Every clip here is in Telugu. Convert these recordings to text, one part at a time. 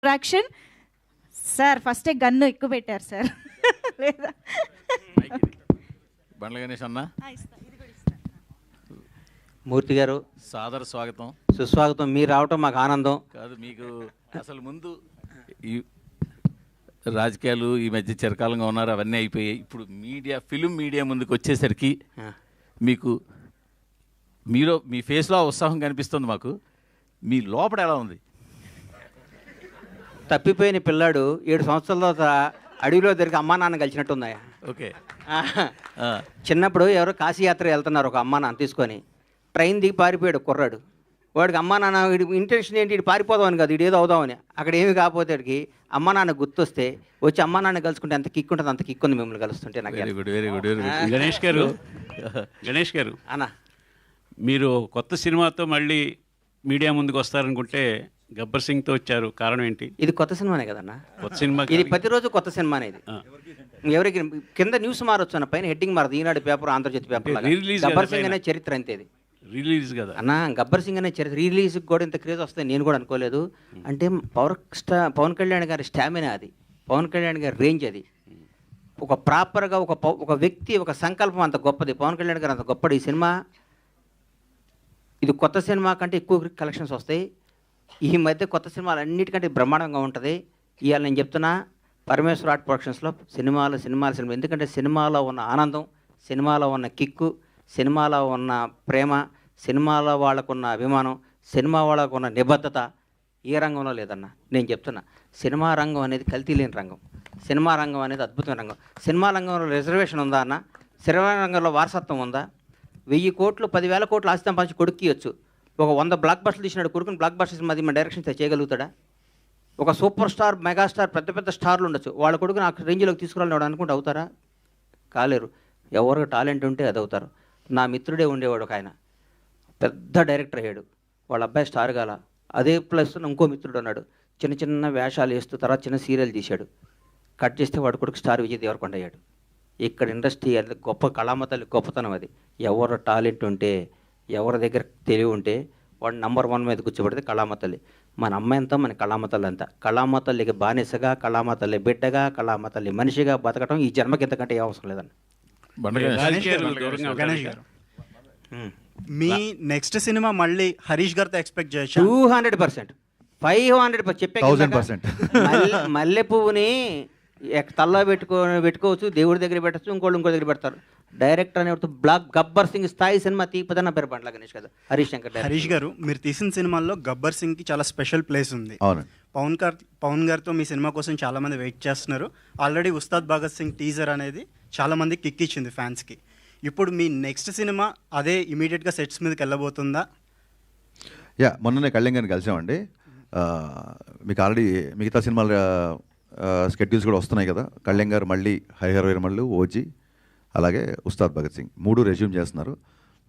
యాక్షన్ సార్ ఫస్టే గన్ను ఎక్కువ పెట్టారు సార్. లేదా బండ్ల గణేష్ అన్న, మూర్తి గారు సాదర స్వాగతం. సుస్వాగతం. మీరు రావటం మాకు ఆనందం. కాదు, మీకు అసలు ముందు ఈ రాజకీయాలు ఈ మధ్య చిరకాలంగా ఉన్నారు, అవన్నీ అయిపోయాయి. ఇప్పుడు ఫిలిం మీడియా ముందుకు వచ్చేసరికి మీకు మీ ఫేస్లో ఉత్సాహం కనిపిస్తుంది మాకు. మీ లోపల ఎలా ఉంది? తప్పిపోయిన పిల్లాడు 7 సంవత్సరాల తర్వాత అడవిలో దొరికి అమ్మా నాన్న కలిసినట్టుందా? ఓకే. చిన్నప్పుడు ఎవరో కాశీయాత్ర వెళ్తున్నారు, ఒక అమ్మా నాన్న తీసుకొని. ట్రైన్ దిగి పారిపోయాడు కుర్రాడు. వాడికి అమ్మా నాన్న ఇంటెన్షన్ ఏంటి, ఇటు పారిపోదామని కాదు, ఇటు ఏదో అవుదామని. అక్కడ ఏమి కాకపోతే వాడికి అమ్మా నాన్న గుర్తొస్తే వచ్చి అమ్మా నాన్న కలుసుకుంటే ఎంత కిక్ ఉంటుంది, అంత కిక్ ఉంది మిమ్మల్ని కలుస్తుంటే. నాకు very good, very good, very good. Ganesh గారు అన్న, మీరు కొత్త సినిమాతో మళ్ళీ మీడియా ముందుకు వస్తారనుకుంటే గబ్బర్ సింగ్తో వచ్చారు, కారణం ఏంటి? ఇది కొత్త సినిమానే కదన్నా? కొత్త సినిమా ఇది ప్రతిరోజు కొత్త సినిమానే. ఇది ఎవరికి కింద న్యూస్ మారొచ్చు అన్న, పైన హెడ్డింగ్ మారదు. ఈనాడు పేపర్, ఆంధ్రజ్యోతి పేపర్. గబ్బర్ సింగ్ అనే చరిత్ర అంతే ఇది. రిలీజ్ కదా అన్న, గబ్బర్ సింగ్ అనే చరిత్ర రిలీజ్కి కూడా ఇంత క్రేజ్ వస్తుంది నేను కూడా అనుకోలేదు. అంటే పవన్ కళ్యాణ్ గారి స్టామినా అది, పవన్ కళ్యాణ్ గారి రేంజ్ అది. ఒక ప్రాపర్గా ఒక వ్యక్తి, ఒక సంకల్పం అంత గొప్పది. పవన్ కళ్యాణ్ గారు అంత గొప్పది. ఈ సినిమా, ఇది కొత్త సినిమా కంటే ఎక్కువ కలెక్షన్స్ వస్తాయి. ఈ మధ్య కొత్త సినిమాలు అన్నిటికంటే బ్రహ్మాండంగా ఉంటుంది. ఇవాళ నేను చెప్తున్నా, పరమేశ్వర ఆర్ట్ ప్రొడక్షన్స్లో సినిమాలు. ఎందుకంటే సినిమాలో ఉన్న ఆనందం, సినిమాలో ఉన్న కిక్కు, సినిమాలో ఉన్న ప్రేమ, సినిమాలో వాళ్ళకున్న అభిమానం, సినిమా వాళ్ళకున్న నిబద్ధత ఏ రంగంలో లేదన్న. నేను చెప్తున్నా, సినిమా రంగం అనేది కల్తీ లేని రంగం. సినిమా రంగం అనేది అద్భుతమైన రంగం. సినిమా రంగంలో రిజర్వేషన్ ఉందా అన్న? సినిమా రంగంలో వారసత్వం ఉందా? 1000 కోట్లు 10,000 కోట్లు ఆస్తి సంపాదించి కొడుక్కి ఇవ్వచ్చు. ఒక 100 బ్లాక్ బస్టర్లు తీసినాడు కొడుకుని బ్లాక్ బస్టర్స్ మధ్య మన డైరెక్షన్ చేయగలుగుతాడా? ఒక సూపర్ స్టార్, మెగాస్టార్, పెద్ద పెద్ద స్టార్లు ఉండొచ్చు, వాళ్ళ కొడుకుని ఆ రేంజ్లోకి తీసుకురాలని అనుకుంటే అవుతారా? కాలేరు. ఎవరికి టాలెంట్ ఉంటే అది అవుతారు. నా మిత్రుడే ఉండేవాడు ఒక ఆయన, పెద్ద డైరెక్టర్ అయ్యాడు. వాళ్ళ అబ్బాయి స్టార్ గాల. అదే ప్లస్ ఇంకో మిత్రుడు ఉన్నాడు, చిన్న చిన్న వేషాలు వేస్తూ తర్వాత చిన్న సీరియల్ తీశాడు. కట్ చేస్తే వాడు కొడుకు స్టార్ విజయ్ దేవరకొండ అయ్యాడు. ఇక్కడ ఇండస్ట్రీ అది గొప్ప కళామతల్లి గొప్పతనం అది. ఎవరు టాలెంట్ ఉంటే, ఎవరి దగ్గర తెలివి ఉంటే వాడు నంబర్ 1 మీద కూర్చోబెడితే కళామతల్లి. మన అమ్మాయంతా మన కళామతల్లి అంతా. కళామతల్లికి బానిసగా, కళామతల్లి బిడ్డగా, కళామతల్లి మనిషిగా బతకటం ఈ జన్మకి ఇంతకంటే ఏ అవసరం లేదండి. గణేష్ గారు, మీ నెక్స్ట్ సినిమా మళ్ళీ హరీష్ గారితో ఎక్స్పెక్ట్ చేయొచ్చు? 200%, 500% చెప్పే 1000%. మల్లె పువ్వుని తల్లో పెట్టుకోవచ్చు, దేవుడి దగ్గర పెట్టచ్చు, ఇంకో దగ్గర పెడతారు. డైరెక్టర్ అనేవాడు గబ్బర్ సింగ్ స్థాయి సినిమా తీపదన్న పేరు బండ్ల గణేష్ కదా, హరీష్ శంకర్. హరీష్ గారు, మీరు తీసిన సినిమాల్లో గబ్బర్ సింగ్కి చాలా స్పెషల్ ప్లేస్ ఉంది. అవును. పవన్ గారితో మీ సినిమా కోసం చాలామంది వెయిట్ చేస్తున్నారు. ఆల్రెడీ ఉస్తాద్ భగత్ సింగ్ టీజర్ అనేది చాలామంది కిక్ ఇచ్చింది ఫ్యాన్స్కి. ఇప్పుడు మీ నెక్స్ట్ సినిమా అదే ఇమీడియట్గా సెట్స్ మీదకి వెళ్ళబోతుందా? మొన్ననే కళ్యాణ్ గారిని కలిసామండి. మీకు ఆల్రెడీ మిగతా సినిమాల స్కెడ్యూల్స్ కూడా వస్తున్నాయి కదా. కళ్యాణ్ గారు మళ్ళీ హరిహర వీరమల్లు, ఓజీ, అలాగే ఉస్తాద్ భగత్ సింగ్ 3 రెజ్యూమ్ చేస్తున్నారు.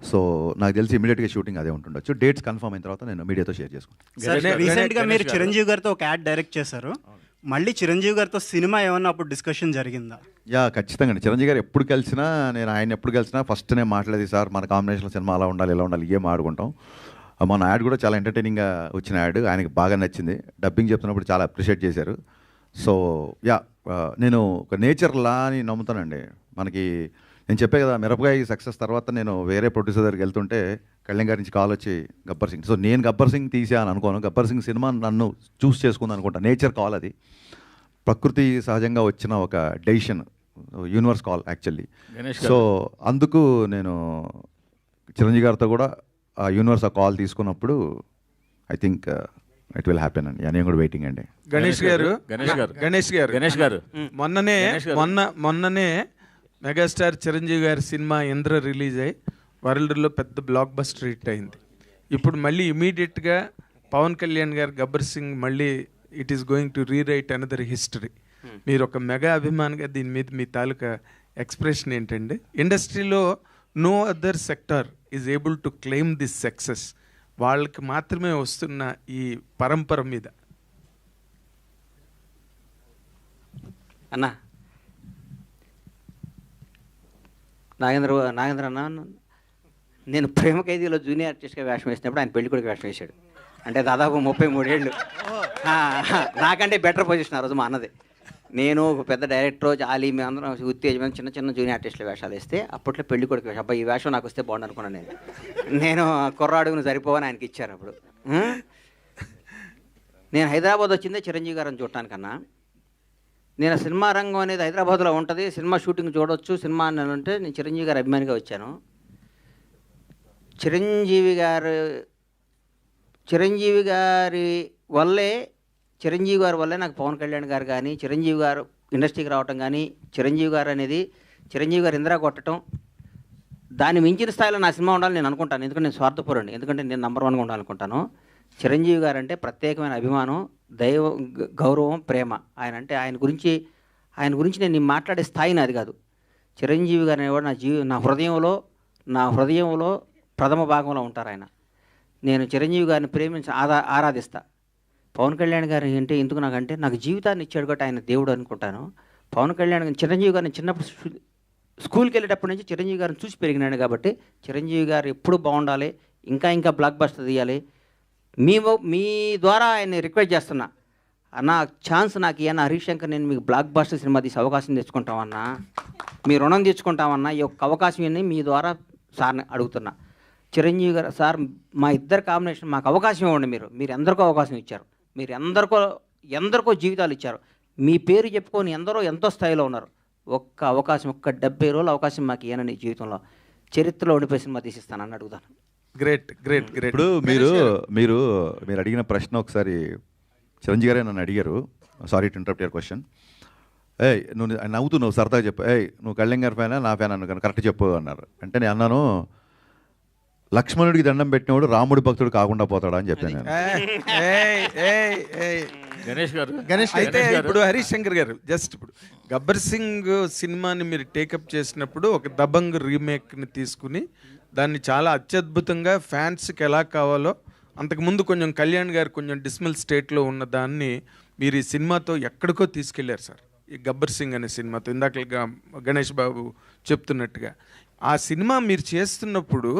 సో నాకు తెలిసి ఇమీడియట్గా షూటింగ్ అదే ఉంటుండొచ్చు. డేట్స్ కన్ఫర్మ్ అయిన తర్వాత నేను మీడియాతో షేర్ చేసుకుంటాను. రీసెంట్గా మీరు చిరంజీవి గారితో ఒక యాడ్ డైరెక్ట్ చేశారు. మళ్ళీ చిరంజీవి గారితో సినిమా ఏమన్నా అప్పుడు డిస్కషన్ జరిగిందా? ఖచ్చితంగా అండి. చిరంజీవి గారు ఎప్పుడు కలిసినా, నేను ఆయన ఎప్పుడు కలిసినా ఫస్ట్ నేను మాట్లాడేది, సార్ మన కాంబినేషన్లో సినిమా అలా ఉండాలి, ఇలా ఉండాలి, ఏం ఆడుకుంటాం. మన యాడ్ కూడా చాలా ఎంటర్టైనింగ్గా వచ్చిన యాడ్, ఆయనకి బాగా నచ్చింది. డబ్బింగ్ చెప్తున్నప్పుడు చాలా అప్రిషియేట్ చేశారు. సో నేను ఒక నేచర్ లా అని నమ్ముతానండి. మనకి నేను చెప్పే కదా, మిరపకాయ సక్సెస్ తర్వాత నేను వేరే ప్రొడ్యూసర్ దగ్గరికి వెళ్తుంటే కళ్యాణ్ గారి నుంచి కాల్ వచ్చి గబ్బర్ సింగ్. సో నేను గబ్బర్ సింగ్ తీసాను అనుకోను, గబ్బర్ సింగ్ సినిమా నన్ను చూస్ చేసుకుంది అనుకుంటా. నేచర్ కాల్ అది, ప్రకృతి సహజంగా వచ్చిన ఒక decision, universe call actually. So అందుకు నేను చిరంజీవి గారితో కూడా ఆ యూనివర్స్ ఆ కాల్ తీసుకున్నప్పుడు I think it will happen అండి. నేను కూడా వెయిటింగ్ అండి. గణేష్ గారు మొన్ననే మెగాస్టార్ చిరంజీవి గారి సినిమా ఇంద్ర రిలీజ్ అయ్యి వరల్డ్లో పెద్ద బ్లాక్ బస్టర్ హిట్ అయింది. ఇప్పుడు మళ్ళీ ఇమీడియట్గా పవన్ కళ్యాణ్ గారు గబ్బర్ సింగ్ మళ్ళీ it is going to rewrite another history. మీరు ఒక మెగా అభిమానిగా దీని మీద మీ తాలూకా ఎక్స్ప్రెషన్ ఏంటండి? ఇండస్ట్రీలో no other sector is able to claim this success. వాళ్ళకి మాత్రమే వస్తున్న ఈ పరంపర మీద. అన్న నాగేంద్ర అన్న, నేను ప్రేమ ఖైదీలో జూనియర్ ఆర్టిస్ట్గా వేషం వేసినప్పుడు ఆయన పెళ్లి కొడుకు వేషం వేశాడు. అంటే దాదాపు 33 ఏళ్ళు. నాకంటే బెటర్ పొజిషన్ ఆ రోజు మా అన్నది. నేను ఒక పెద్ద డైరెక్టర్ జాలి మేమందరం ఉత్తేజమైన చిన్న చిన్న జూనియర్ ఆర్టిస్టుల వేషాలు వేస్తే అప్పట్లో పెళ్లి కొడుకు వేషం. అబ్బాయి ఈ వేషం నాకు వస్తే బాగుండు అనుకున్నాను నేను కుర్రాడుగును సరిపోవని ఆయనకి ఇచ్చారు అప్పుడు. నేను హైదరాబాద్ వచ్చిందే చిరంజీవి గారిని చూడటానికన్నా. నేను సినిమా రంగం అనేది హైదరాబాద్లో ఉంటుంది, సినిమా షూటింగ్ చూడవచ్చు, సినిమా అని అంటే నేను చిరంజీవి గారి అభిమానిగా వచ్చాను. చిరంజీవి గారి వల్లే నాకు పవన్ కళ్యాణ్ గారు కానీ, చిరంజీవి గారు ఇండస్ట్రీకి రావటం కానీ, చిరంజీవి గారు ఇందిరా కొట్టడం, దాన్ని మించిన స్థాయిలో నా సినిమా ఉండాలని నేను అనుకుంటాను. ఎందుకంటే నేను స్వార్థపరుడిని, ఎందుకంటే నేను నంబర్ 1గా ఉండాలనుకుంటాను. చిరంజీవి గారు అంటే ప్రత్యేకమైన అభిమానం, గౌరవం, ప్రేమ. ఆయన గురించి నేను మాట్లాడే స్థాయి నాది కాదు. చిరంజీవి గారు అనేవాడు నా హృదయంలో ప్రథమ భాగంలో ఉంటారు ఆయన. నేను చిరంజీవి గారిని ప్రేమించి ఆరాధిస్తా. పవన్ కళ్యాణ్ గారు అంటే ఎందుకు నాకంటే నాకు జీవితాన్ని ఇచ్చాడు కాబట్టి ఆయన దేవుడు అనుకుంటాను. పవన్ కళ్యాణ్ చిరంజీవి గారిని చిన్నప్పుడు స్కూల్కి వెళ్ళేటప్పటి నుంచి చిరంజీవి గారిని చూసి పెరిగినాడు కాబట్టి చిరంజీవి గారు ఎప్పుడు బాగుండాలి, ఇంకా బ్లాక్ బస్టర్ తీయాలి. మీ ద్వారా ఆయన్ని రిక్వెస్ట్ చేస్తున్నా, అన్న ఛాన్స్ నాకు ఇయ్యన్న హరీష్ శంకర్, నేను మీకు బ్లాక్ బస్టర్ సినిమా తీసి అవకాశం తెచ్చుకుంటామన్నా, మీ రుణం తెచ్చుకుంటామన్నా, ఈ ఒక్క అవకాశం ఇవ్వండి మీ ద్వారా సార్ని అడుగుతున్నా. చిరంజీవి గారు సార్ మా ఇద్దరు కాంబినేషన్ మాకు అవకాశం ఇవ్వండి. మీరు ఎందరికో అవకాశం ఇచ్చారు, మీరు ఎందరికో జీవితాలు ఇచ్చారు, మీ పేరు చెప్పుకొని ఎంతో స్థాయిలో ఉన్నారు. ఒక్క అవకాశం, 70 రోజుల అవకాశం మాకు ఇవ్వనని జీవితంలో చరిత్రలో ఉండిపోయి సినిమా తీసిస్తానని అడుగుతాను. గ్రేట్. ఇప్పుడు మీరు అడిగిన ప్రశ్న ఒకసారి చిరంజీవి గారే నన్ను అడిగారు. Sorry to interrupt your question. నువ్వు నవ్వుతున్నావు, సరదాగా చెప్పు, నువ్వు కళ్యాణ్ గారి ఫ్యానా నా ఫ్యాన్ అన్నాను, కరెక్ట్ చెప్పు అన్నారు. అంటే నేను అన్నాను, లక్ష్మణుడికి దండం పెట్టినవాడు రాముడి భక్తుడు కాకుండా పోతాడా అని చెప్పాను నేను. గణేష్ అయితే ఇప్పుడు హరీష్ శంకర్ గారు ఇప్పుడు గబ్బర్ సింగ్ సినిమాని మీరు టేకప్ చేసినప్పుడు ఒక దబంగ్ రీమేక్ని తీసుకుని దాన్ని చాలా అత్యద్భుతంగా ఫ్యాన్స్కి ఎలా కావాలో, అంతకుముందు కొంచెం కళ్యాణ్ గారు కొంచెం డిస్మల్ స్టేట్లో ఉన్న దాన్ని మీరు ఈ సినిమాతో ఎక్కడికో తీసుకెళ్లారు సార్. ఈ గబ్బర్ సింగ్ అనే సినిమాతో ఇందాక గణేష్ బాబు చెప్తున్నట్టుగా ఆ సినిమా మీరు చేస్తున్నప్పుడు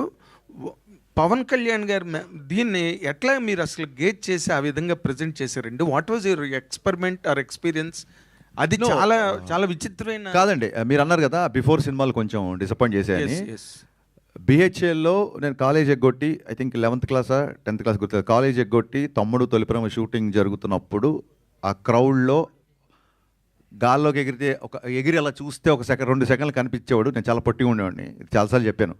పవన్ కళ్యాణ్ గారు దీన్ని ఎట్లా మీరు అసలు గేజ్ చేసి ఆ విధంగా ప్రజెంట్ చేశారండి? What was your experiment are experience? అది చాలా విచిత్రమైన. కాదండి, మీరు అన్నారు కదా బిఫోర్ సినిమాలు కొంచెం డిసప్పాయింట్ చేశాయని. బిహెచ్ఎల్లో నేను కాలేజ్ ఎగ్గొట్టి, ఐ థింక్ 11th క్లాసా 10th క్లాస్ గుర్తు, కాలేజ్ ఎగ్గొట్టి తమ్ముడు తొలిప్రేమ షూటింగ్ జరుగుతున్నప్పుడు ఆ క్రౌడ్లో గాల్లోకి ఎగిరి అలా చూస్తే 2 సెకండ్లు కనిపించేవాడు. నేను చాలా పొట్టిగా ఉండేవాడిని, చాలాసార్లు చెప్పాను.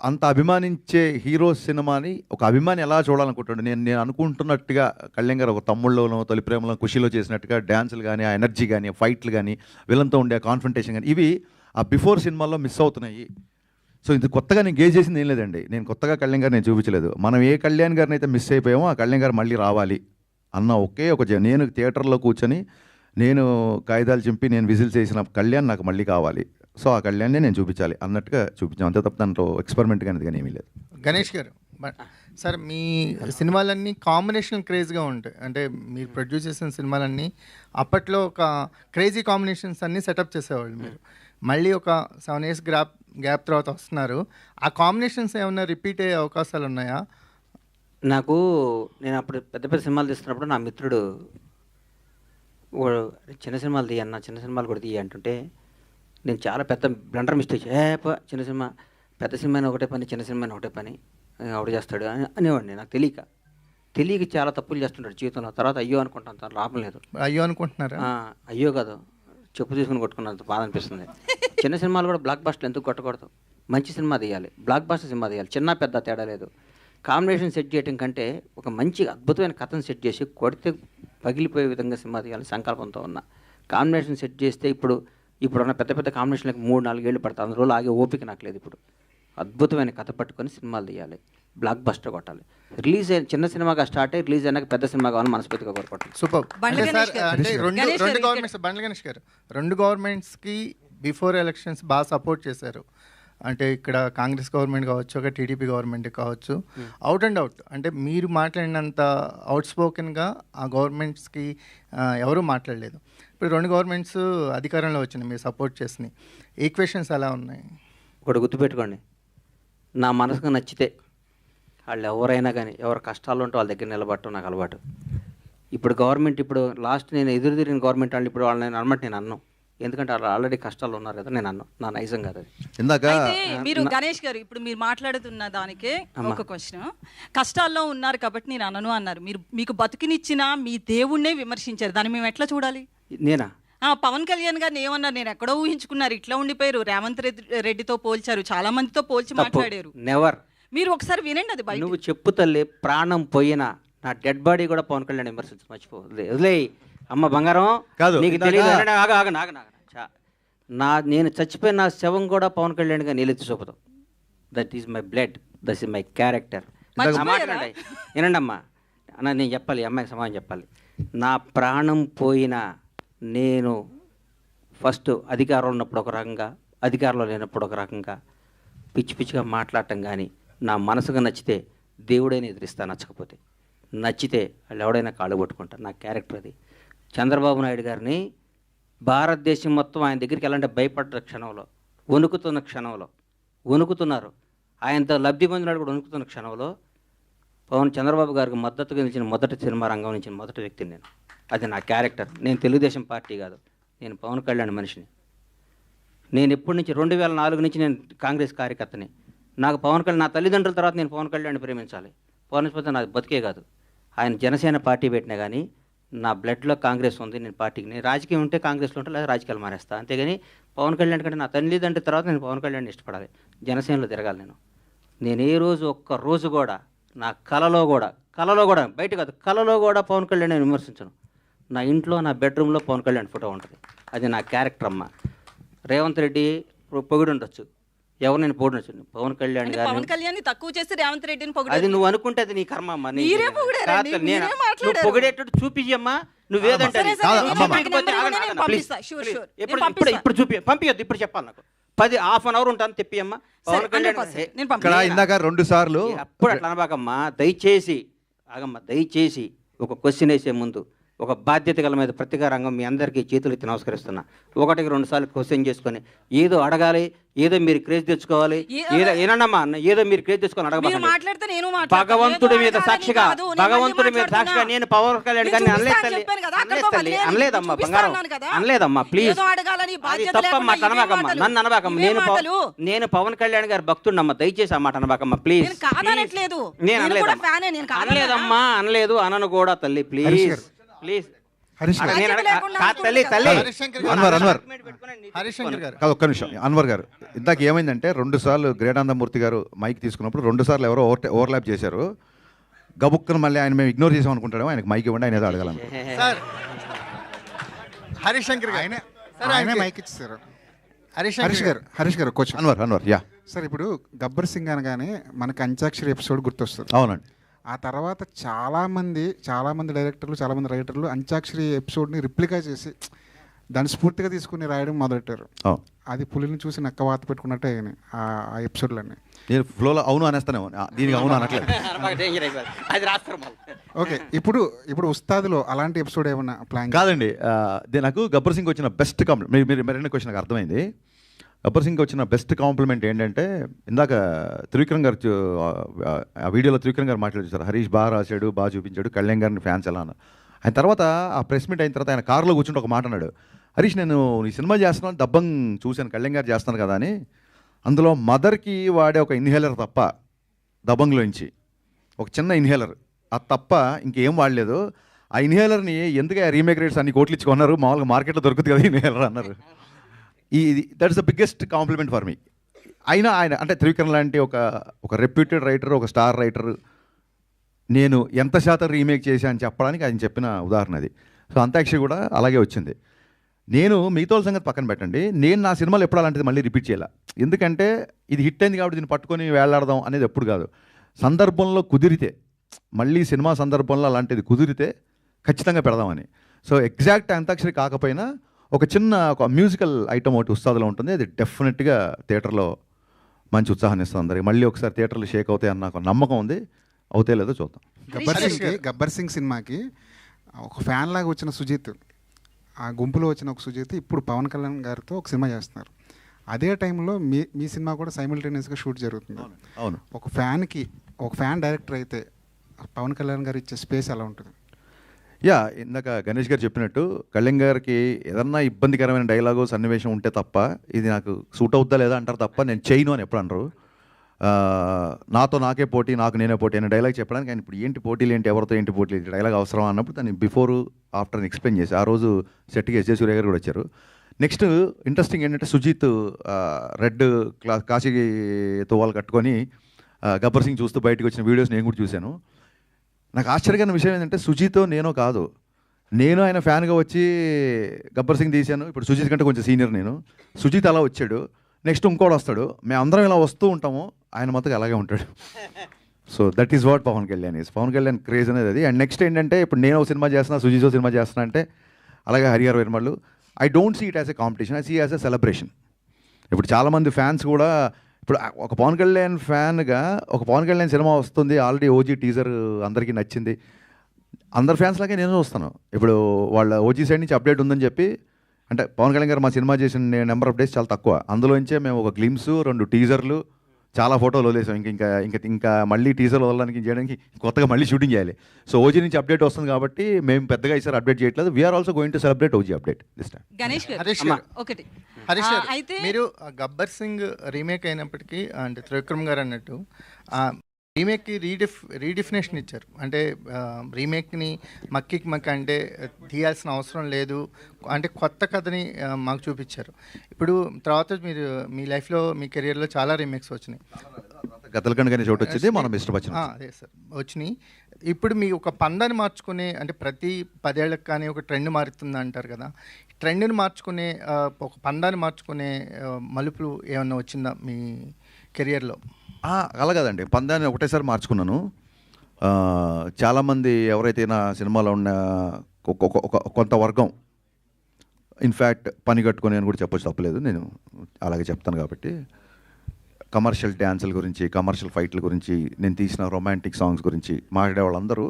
అంత అభిమానించే హీరో సినిమాని ఒక అభిమాని ఎలా చూడాలనుకుంటాడు? నేను అనుకుంటున్నట్టుగా కళ్యాణ్ గారు ఒక తమ్ముళ్ళలోనో తొలిప్రేమలో ఖుషీలో చేసినట్టుగా డ్యాన్సులు కానీ, ఆ ఎనర్జీ కానీ, ఫైట్లు కానీ, విలన్తో ఉండే కాన్ఫ్రంటేషన్ కానీ, ఇవి ఆ బిఫోర్ సినిమాల్లో మిస్ అవుతున్నాయి. సో ఇది కొత్తగా నేను గేజ్ చేసింది ఏం లేదండి. నేను కొత్తగా కళ్యాణ్ గారు నేను చూపించలేదు. మనం ఏ కళ్యాణ్ గారిని అయితే మిస్ అయిపోయామో ఆ కళ్యాణ్ గారు మళ్ళీ రావాలి అన్న నేను థియేటర్లో కూర్చొని నేను కాగితాలు చింపి నేను విజిల్స్ చేసిన కళ్యాణ్ నాకు మళ్ళీ కావాలి. సో ఆ కళ్యాణ్నే నేను చూపించాలి అన్నట్టుగా చూపించాం, అంతే తప్ప దాంట్లో ఎక్స్పెరిమెంట్ కానీ ఏమీ లేదు. గణేష్ గారు సార్, మీ సినిమాలన్నీ కాంబినేషన్ క్రేజ్గా ఉంటాయి. అంటే మీరు ప్రొడ్యూస్ చేసిన సినిమాలన్నీ అప్పట్లో ఒక క్రేజీ కాంబినేషన్స్ అన్నీ సెటప్ చేసేవాళ్ళు. మీరు మళ్ళీ ఒక 7 years గ్యాప్ తర్వాత వస్తున్నారు. ఆ కాంబినేషన్స్ ఏమైనా రిపీట్ అయ్యే అవకాశాలు ఉన్నాయా? నేను అప్పుడు పెద్ద సినిమాలు తీస్తున్నప్పుడు నా మిత్రుడు చిన్న సినిమాలు తీయన్న, చిన్న సినిమాలు కూడా తీయ అంటుంటే నేను చాలా పెద్ద బ్లండర్ మిస్టేక్, చిన్న సినిమా పెద్ద సినిమాని ఒకటే పని, చిన్న సినిమాని ఒకటే పని ఒకటి చేస్తాడు అనేవాడిని. నాకు తెలియక చాలా తప్పులు చేస్తుంటాడు జీవితంలో. తర్వాత అయ్యో అనుకుంటాను, తను లాభం లేదు. అయ్యో అనుకుంటున్నారా? అయ్యో కాదు, చెప్పు తీసుకుని కొట్టుకున్నంత బాధ అనిపిస్తుంది. చిన్న సినిమాలు కూడా బ్లాక్ బస్టర్ ఎందుకు కొట్టకూడదు? మంచి సినిమా తీయాలి, బ్లాక్ బస్టర్ సినిమా తీయాలి, చిన్న పెద్ద తేడా లేదు. కాంబినేషన్ సెట్ చేయడం కంటే ఒక మంచి అద్భుతమైన కథను సెట్ చేసి కొడితే పగిలిపోయే విధంగా సినిమా తీయాలని సంకల్పంతో ఉన్నా. కాంబినేషన్ సెట్ చేస్తే ఇప్పుడున్న పెద్ద కాంబినేషన్లకు 3-4 ఏళ్ళు పడతాయి. అందులో ఆగే ఓపిక నాకు లేదు. ఇప్పుడు అద్భుతమైన కథ పట్టుకొని సినిమాలు తీయాలి, బ్లాక్ బస్టర్ కొట్టాలి. చిన్న సినిమాగా స్టార్ట్ అయ్యి రిలీజ్ అయినాక పెద్ద సినిమా కావాలని మనస్ఫూర్తిగా కోరుకుంటాను. సూపర్. రెండు గవర్నమెంట్స్కి బిఫోర్ ఎలక్షన్స్ బాగా సపోర్ట్ చేశారు. అంటే ఇక్కడ కాంగ్రెస్ గవర్నమెంట్ కావచ్చు, ఒక టీడీపీ గవర్నమెంట్ కావచ్చు, అవుట్ అండ్ అవుట్ అంటే మీరు మాట్లాడినంత అవుట్ స్పోకెన్గా ఆ గవర్నమెంట్స్కి ఎవరూ మాట్లాడలేదు. ఇప్పుడు 2 గవర్నమెంట్స్ అధికారంలో వచ్చినాయి, మీరు సపోర్ట్ చేసినాయి. ఈక్వేషన్స్ ఎలా ఉన్నాయి? ఒకటి గుర్తుపెట్టుకోండి, నా మనసుకు నచ్చితే వాళ్ళు ఎవరైనా కానీ ఎవరు కష్టాలు ఉంటే వాళ్ళ దగ్గర నిలబడటం నాకు అలవాటు. ఇప్పుడు గవర్నమెంట్ ఇప్పుడు లాస్ట్ నేను ఎదురు తిరిగిన గవర్నమెంట్ వాళ్ళు ఇప్పుడు వాళ్ళని అనమాట నేను అన్నాను, ఎందుకంటే వాళ్ళు ఆల్రెడీ కష్టాలు ఉన్నారు కదా, నేను అన్నాను, నా నైజం కాదు అది. ఇందాక అయితే మీరు గణేష్ గారు ఇప్పుడు మీరు మాట్లాడుతున్న దానికే ఒక క్వశ్చన్, కష్టాల్లో ఉన్నారు కాబట్టి నేను అనను అన్నారు. మీరు మీకు బతుకునిచ్చిన మీ దేవుణ్ణే విమర్శించారు, దాన్ని మేము ఎట్లా చూడాలి? నేనా? పవన్ కళ్యాణ్ గారిని ఏమన్నారు, నేను ఎక్కడో ఊహించుకున్నారు, ఇట్లా ఉండిపోయారు. రేవంత్ రెడ్డితో పోల్చారు, చాలా మందితో పోల్చి మాట్లాడారు. నెవర్. మీరు ఒకసారి వినండి అది బయట. నువ్వు చెప్పు తల్లి, ప్రాణం పోయినా నా డెడ్ బాడీ కూడా పవన్ కళ్యాణ్ విమర్శించు, మర్చిపో, వదిలేయి అమ్మ బంగారం. కాదు, నీకు తెలియదు, నేను చచ్చిపోయిన నా శవం కూడా పవన్ కళ్యాణ్గా నీళ్ళెత్తి చూపుతాం. That is my blood, that is my character. వినండి అమ్మా, అన్న నేను చెప్పాలి, అమ్మాయికి సమాధానం చెప్పాలి. నా ప్రాణం పోయినా నేను ఫస్ట్ అధికారంలో ఉన్నప్పుడు ఒక రకంగా, అధికారంలో లేనప్పుడు ఒక రకంగా పిచ్చి పిచ్చిగా మాట్లాడటం కానీ, నా మనసుగా నచ్చితే దేవుడైనా ఎదిరిస్తా, నచ్చకపోతే నచ్చితే వాళ్ళు ఎవడైనా కాళ్ళు పట్టుకుంటారు. నా క్యారెక్టర్ అది. చంద్రబాబు నాయుడు గారిని భారతదేశం మొత్తం ఆయన దగ్గరికి వెళ్ళాలంటే భయపడ్డ క్షణంలో, వణుకుతున్న క్షణంలో, వణుకుతున్నారు, ఆయనతో లబ్ధి పొందినాడు కూడా వణుకుతున్న క్షణంలో చంద్రబాబు గారికి మద్దతుగా నిలిచిన మొదటి సినిమా రంగం నుంచి మొదటి వ్యక్తిని నేను. అది నా క్యారెక్టర్. నేను తెలుగుదేశం పార్టీ కాదు, నేను పవన్ కళ్యాణ్ మనిషిని. నేను ఎప్పటి నుంచి 2004 నుంచి నేను కాంగ్రెస్ కార్యకర్తని. నాకు పవన్ కళ్యాణ్, నా తల్లిదండ్రుల తర్వాత నేను పవన్ కళ్యాణ్ ప్రేమించాలి. పవన్ నాది బతికే కాదు. ఆయన జనసేన పార్టీ పెట్టినా కానీ నా బ్లడ్లో కాంగ్రెస్ ఉంది. నేను పార్టీకి, నేను రాజకీయం ఉంటే కాంగ్రెస్లో ఉంటే లేదా రాజకీయాలు మానేస్తా, అంతేగాని పవన్ కళ్యాణ్ కంటే నా తల్లిదండ్రుల తర్వాత నేను పవన్ కళ్యాణ్ ఇష్టపడాలి, జనసేనలో తిరగాలి. నేను ఏ రోజు ఒక్క రోజు కూడా నా కలలో కూడా బయట కాదు, కలలో కూడా పవన్ కళ్యాణ్ నేను విమర్శించను. నా ఇంట్లో నా బెడ్రూమ్లో పవన్ కళ్యాణ్ ఫోటో ఉంటుంది. అది నా క్యారెక్టర్ అమ్మ. రేవంత్ రెడ్డి పొగిడి ఉండొచ్చు, ఎవరు నేను పొగిడొచ్చు, పవన్ కళ్యాణ్ గారు. పవన్ కళ్యాణ్ తక్కువ చేసి రేవంత్ రెడ్డిని పొగిడారు. అది నువ్వు అనుకుంటే అది నీ కర్మ అమ్మా. మీరే పొగిడారండి, మీరే మాట్లాడారు. నువ్వు పొగిడేటట్టు చూపించమ్మా, నువ్వేదంటే ఇప్పుడు చూపి పంపించొద్దు, ఇప్పుడు చెప్పాలి నాకు 10-half an hour ఉంటాను, తెప్పియమ్మా పవన్ కళ్యాణ్. ఇక్కడ ఇందాక 2 సార్లు అప్పుడు అట్లా అనబాకమ్మా, దయచేసి ఆగమ్మా, దయచేసి ఒక క్వశ్చన్ వేసే ముందు ఒక బాధ్యత గల మీద ప్రతిగా రంగం మీ అందరికీ చేతులు ఎత్తి నమస్కరిస్తున్నా. 1-2 సార్లు క్వశ్చన్ చేసుకొని ఏదో అడగాలి, ఏదో మీరు క్రేజ్ తెచ్చుకోవాలి, ఏదో ఏనమ్మా ఏదో మీరు క్రేజ్ తెచ్చుకొని అడగబాకండి. భగవంతుడి మీద సాక్షిగా నేను పవన్ కళ్యాణ్ గారిని అనలేదమ్మా బంగారం, అనలేదమ్మా ప్లీజ్, అది తప్పమ్మా, అనబాకమ్మా, నన్ను అనబాకమ్మ. నేను పవన్ కళ్యాణ్ గారి భక్తుడినమ్మా, దయచేసి ఆ మాట అనబాకమ్మా ప్లీజ్. నేను అనలేదమ్మా, అనలేదు, అనను కూడా తల్లి, ప్లీజ్ ప్లీజ్. ఒక్క నిమిషం అన్వర్ గారు, ఇందాక ఏమైందంటే 2 సార్లు గ్రేటానందమూర్తి గారు మైక్ తీసుకున్నప్పుడు 2 సార్లు ఎవరో ఓవర్లాప్ చేశారు. గబుక్కను మళ్ళీ ఆయన మేము ఇగ్నోర్ చేసాం అనుకుంటాడేమో, ఆయనకు మైక్ ఇవ్వండి, ఆయన ఏదో అడగాలను. హరిశంకర్ మైక్ ఇచ్చారు. హరీష్ గారు కొంచెం అన్వర్ యా సార్, ఇప్పుడు గబ్బర్ సింగ్ అనగానే మనకి అంత్యాక్షరి ఎపిసోడ్ గుర్తొస్తుంది. అవునండి. ఆ తర్వాత చాలామంది డైరెక్టర్లు, చాలామంది రైటర్లు అంత్యాక్షరి ఎపిసోడ్ని రిప్లికా చేసి దాన్ని స్ఫూర్తిగా తీసుకుని రాయడం మొదలెట్టారు. అది పులిని చూసి నక్క వాత పెట్టుకున్నట్టే ఆ ఎపిసోడ్లన్నీ. నేను ఫ్లోలో అవును అనేస్తానేమో, దీనికి అవును అనట్లేదు. ఓకే, ఇప్పుడు ఉస్తాద్లో అలాంటి ఎపిసోడ్ ఏమన్నా ప్లాన్? కాదండి, నాకు గబ్బర్ సింగ్ వచ్చిన బెస్ట్ కాంప్లిమెంట్, మీరు మరిన్ని క్వశ్చన్ నాకు అర్థమైంది. గబ్బర్ సింగ్ వచ్చిన బెస్ట్ కాంప్లిమెంట్ ఏంటంటే, ఇందాక త్రివిక్రమ్ గారు ఆ వీడియోలో త్రివిక్రమ్ గారు మాట్లాడారు, హరీష్ బాగా రాశాడు, బాగా చూపించాడు, కళ్యాణ్ గారిని ఫ్యాన్స్ ఎలా అన్నారు. ఆయన తర్వాత ఆ ప్రెస్ మీట్ అయిన తర్వాత ఆయన కారులో కూర్చుంటే ఒక మాట అన్నాడు, హరీష్ నేను ఈ సినిమా చేస్తున్నాను, దబ్బంగ్ చూశాను, కళ్యాణ్ గారు చేస్తాను కదా అని, అందులో మదర్కి వాడే ఒక ఇన్హేలర్ తప్ప, దబంగ్లోంచి ఒక చిన్న ఇన్హేలర్, అది తప్ప ఇంకేం వాడలేదు. ఆ ఇన్హేలర్ని ఎందుకు రీమేక్ రేట్స్ అన్ని కోట్లు ఇచ్చుకున్నారు, మామూలుగా మార్కెట్లో దొరుకుతుంది కదా ఇన్హేలర్ అన్నారు. That is the biggest compliment for me. అయినా ఆయన అంటే త్రివిక్రమ్ లాంటి ఒక రెప్యూటెడ్ రైటర్, ఒక స్టార్ రైటర్, నేను ఎంత శాతం రీమేక్ చేశా అని చెప్పడానికి ఆయన చెప్పిన ఉదాహరణ అది. సో అంత్యాక్షరి కూడా అలాగే వచ్చింది. నేను మిగతా సంగతి పక్కన పెట్టండి, నేను నా సినిమాలు ఎప్పుడు అలాంటిది మళ్ళీ రిపీట్ చేయాలి. ఎందుకంటే ఇది హిట్ అయింది కాబట్టి దీన్ని పట్టుకొని వేలాడదాం అనేది ఎప్పుడు కాదు. సందర్భంలో కుదిరితే, మళ్ళీ సినిమా సందర్భంలో అలాంటిది కుదిరితే ఖచ్చితంగా పెడదామని. సో ఎగ్జాక్ట్ అంత్యాక్షరి కాకపోయినా ఒక మ్యూజికల్ ఐటమ్ ఒకటి ఉస్తాదులో ఉంటుంది, అది డెఫినెట్గా థియేటర్లో మంచి ఉత్సాహాన్ని ఇస్తుంది అందరికి. మళ్ళీ ఒకసారి థియేటర్లు షేక్ అవుతాయి అన్న ఒక నమ్మకం ఉంది, అవుతాయి లేదో చూద్దాం. గబ్బర్ సింగ్ సినిమాకి ఒక ఫ్యాన్ లాగా వచ్చిన సుజిత్, ఆ గుంపులో వచ్చిన ఒక సుజిత్ ఇప్పుడు పవన్ కళ్యాణ్ గారితో ఒక సినిమా చేస్తున్నారు. అదే టైంలో మీ సినిమా కూడా సైమిల్టేనియస్గా షూట్ జరుగుతుంది. అవును. ఒక ఫ్యాన్ డైరెక్టర్ అయితే పవన్ కళ్యాణ్ గారు ఇచ్చే స్పేస్ ఎలా ఉంటుంది? యా, ఇందాక గణేష్ గారు చెప్పినట్టు కళ్యాణ్ గారికి ఏదన్నా ఇబ్బందికరమైన డైలాగు సన్నివేశం ఉంటే తప్ప ఇది నాకు సూట్ అవుద్దా లేదా అంటారు తప్ప నేను చేయను అని ఎప్పుడు అనరు. నాతో నాకే పోటీ, నాకు నేనే పోటీ అనే డైలాగ్ చెప్పడానికి ఆయన ఇప్పుడు ఏంటి పోటీలు ఏంటి, ఎవరితో ఏంటి పోటీలు ఏంటి, డైలాగ్ అవసరం అన్నప్పుడు దాన్ని బిఫోర్ ఆఫ్టర్ అని ఎక్స్ప్లెయిన్ చేసి ఆ రోజు సెట్కి ఎస్జే సూర్య గారు కూడా వచ్చారు. నెక్స్ట్ ఇంట్రెస్టింగ్ ఏంటంటే సుజిత్ రెడ్ కాశీ తువ్వాలు కట్టుకొని గబ్బర్ సింగ్ చూస్తూ బయటకు వచ్చిన వీడియోస్ నేను కూడా చూశాను. నాకు ఆశ్చర్యకరమైన విషయం ఏంటంటే సుజిత్ నేను కాదు, నేను ఆయన ఫ్యాన్గా వచ్చి గబ్బర్ సింగ్ తీశాను. ఇప్పుడు సుజిత్ కంటే కొంచెం సీనియర్ నేను. సుజిత్ అలా వచ్చాడు, నెక్స్ట్ ఇంకోటి వస్తాడు, మేము అందరం ఇలా వస్తూ ఉంటాము, ఆయన మొత్తం అలాగే ఉంటాడు. So that is what Pawan Kalyan is. Pawan Kalyan craze అనేది అది. అండ్ నెక్స్ట్ ఏంటంటే ఇప్పుడు నేను ఒక సినిమా చేస్తున్నా, సుజిత్ సినిమా చేస్తున్నా అంటే, అలాగే Harihara Veeramallu, I don't see it as a competition, I see as a celebration. ఇప్పుడు చాలామంది ఫ్యాన్స్ కూడా ఇప్పుడు ఒక పవన్ కళ్యాణ్ ఫ్యాన్గా ఒక పవన్ కళ్యాణ్ సినిమా వస్తుంది, ఆల్రెడీ ఓజీ టీజర్ అందరికీ నచ్చింది, అందరు ఫ్యాన్స్ లాగే నేను చూస్తాను. ఇప్పుడు వాళ్ళ ఓజీ సైడ్ నుంచి అప్డేట్ ఉందని చెప్పి, అంటే పవన్ కళ్యాణ్ గారు మా సినిమా చేసిన నెంబర్ ఆఫ్ డేస్ చాలా తక్కువ, అందులోంచే మేము ఒక గ్లిమ్స్, 2 టీజర్లు, చాలా ఫోటోలు వదిలేసాం. ఇంకా మళ్ళీ టీజర్లు వదలడానికి చేయడానికి కొత్తగా మళ్ళీ షూటింగ్ చేయాలి. సో ఓజీ నుంచి అప్డేట్ వస్తుంది కాబట్టి మేము పెద్దగా ఈసారి అప్డేట్ చేయట్లేదు. We are also going to celebrate OG update this time. Ganesh Harish గారు గారు, ఒకటి హరీష్ గారు, అయితే మీరు గబ్బర్ సింగ్ రీమేక్ అయినప్పటికీ అంటే త్రివిక్రమ్ గారు అన్నట్టు రీమేక్కి రీడిఫినేషన్ ఇచ్చారు. అంటే రీమేక్ని మక్కి అంటే తీయాల్సిన అవసరం లేదు, అంటే కొత్త కథని మాకు చూపించారు. ఇప్పుడు తర్వాత మీరు మీ లైఫ్లో మీ కెరియర్లో చాలా రీమేక్స్ వచ్చినాయి. గతలకండ కానీ చోటు వచ్చింది, మనం ఇష్టపచ్చిన అదే సార్ వచ్చినాయి. ఇప్పుడు మీ ఒక పందాన్ని మార్చుకునే, అంటే ప్రతి 10 ఏళ్ళకి కానీ ఒక ట్రెండ్ మారుతుంది అంటారు కదా, ట్రెండ్ని మార్చుకునే ఒక పందాన్ని మార్చుకునే మలుపులు ఏమన్నా వచ్చిందా మీ కెరియర్లో? అలా కదండి, పందాన్ని ఒకటేసారి మార్చుకున్నాను. చాలామంది ఎవరైతే నా సినిమాలో ఉన్న కొంత వర్గం, ఇన్ఫ్యాక్ట్ పని కట్టుకొని అని కూడా చెప్పొచ్చు, తప్పలేదు, నేను అలాగే చెప్తాను కాబట్టి, కమర్షియల్ డ్యాన్సుల గురించి, కమర్షియల్ ఫైట్ల గురించి, నేను తీసిన రొమాంటిక్ సాంగ్స్ గురించి మాట్లాడే వాళ్ళందరూ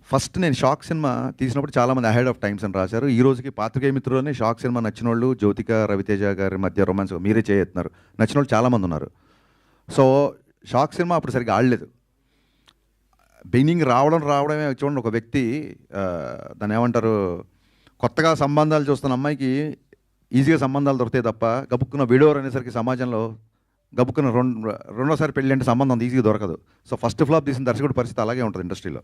ఫస్ట్ నేను షాక్ సినిమా తీసినప్పుడు చాలామంది అహెడ్ ఆఫ్ టైమ్స్ అని రాశారు. ఈ రోజుకి పాత్రికేయ మిత్రులోనే షాక్ సినిమా నచ్చిన వాళ్ళు, జ్యోతిక రవితేజ గారి మధ్య రొమాన్స్ మీరే చేస్తున్నారు, నచ్చిన వాళ్ళు చాలామంది ఉన్నారు. సో షాక్ సినిమా అప్పుడు సరిగ్గా ఆడలేదు. బిగినింగ్ రావడమే చూడండి, ఒక వ్యక్తి దాన్ని ఏమంటారు, కొత్తగా సంబంధాలు చూస్తున్న అమ్మాయికి ఈజీగా సంబంధాలు దొరుకుతాయి తప్ప, గబుక్కున్న విడోర్ అనేసరికి సమాజంలో గబుక్కున్న రెండోసారి పెళ్ళి అంటే సంబంధం అంత ఈజీగా దొరకదు. సో ఫస్ట్ ఫ్లాప్ తీసిన దర్శకుడి పరిస్థితి అలాగే ఉంటుంది ఇండస్ట్రీలో.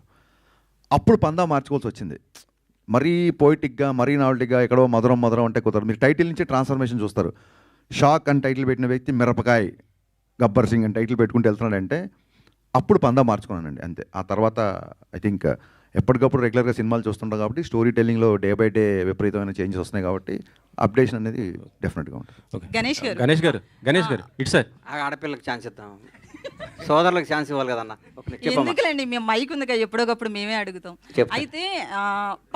అప్పుడు పందా మార్చుకోవాల్సి వచ్చింది. మరీ పోయిటిక్గా, మరీ నావల్టీగా, ఎక్కడో మధురం అంటే కుదరదు. మీరు టైటిల్ నుంచి ట్రాన్స్ఫర్మేషన్ చూస్తారు. షాక్ అని టైటిల్ పెట్టిన వ్యక్తి మిరపకాయ్ గబ్బర్ సింగ్ అని టైటిల్ పెట్టుకుంటూ వెళ్తున్నాడంటే అప్పుడు పందా మార్చుకున్నానండి, అంతే. ఆ తర్వాత ఐ థింక్ ఎప్పటికప్పుడు రెగ్యులర్గా సినిమాలు చూస్తుంటాం కాబట్టి స్టోరీ టెల్లింగ్లో డే బై డే విపరీతమైన చేంజెస్ వస్తున్నాయి కాబట్టి అప్డేషన్ అనేది డెఫినెట్గా ఉంటుంది. గణేష్ గారు ఇట్స్ సార్, ఆడపిల్లకి ఛాన్స్ ఇద్దాం, సోదరులకు ఛాన్స్ ఇవ్వాలి కదన్న. ఎందుకులేండి, మేము మైక్ ఉందిగా, ఎప్పుడోకప్పుడు మేమే అడుగుతాం. అయితే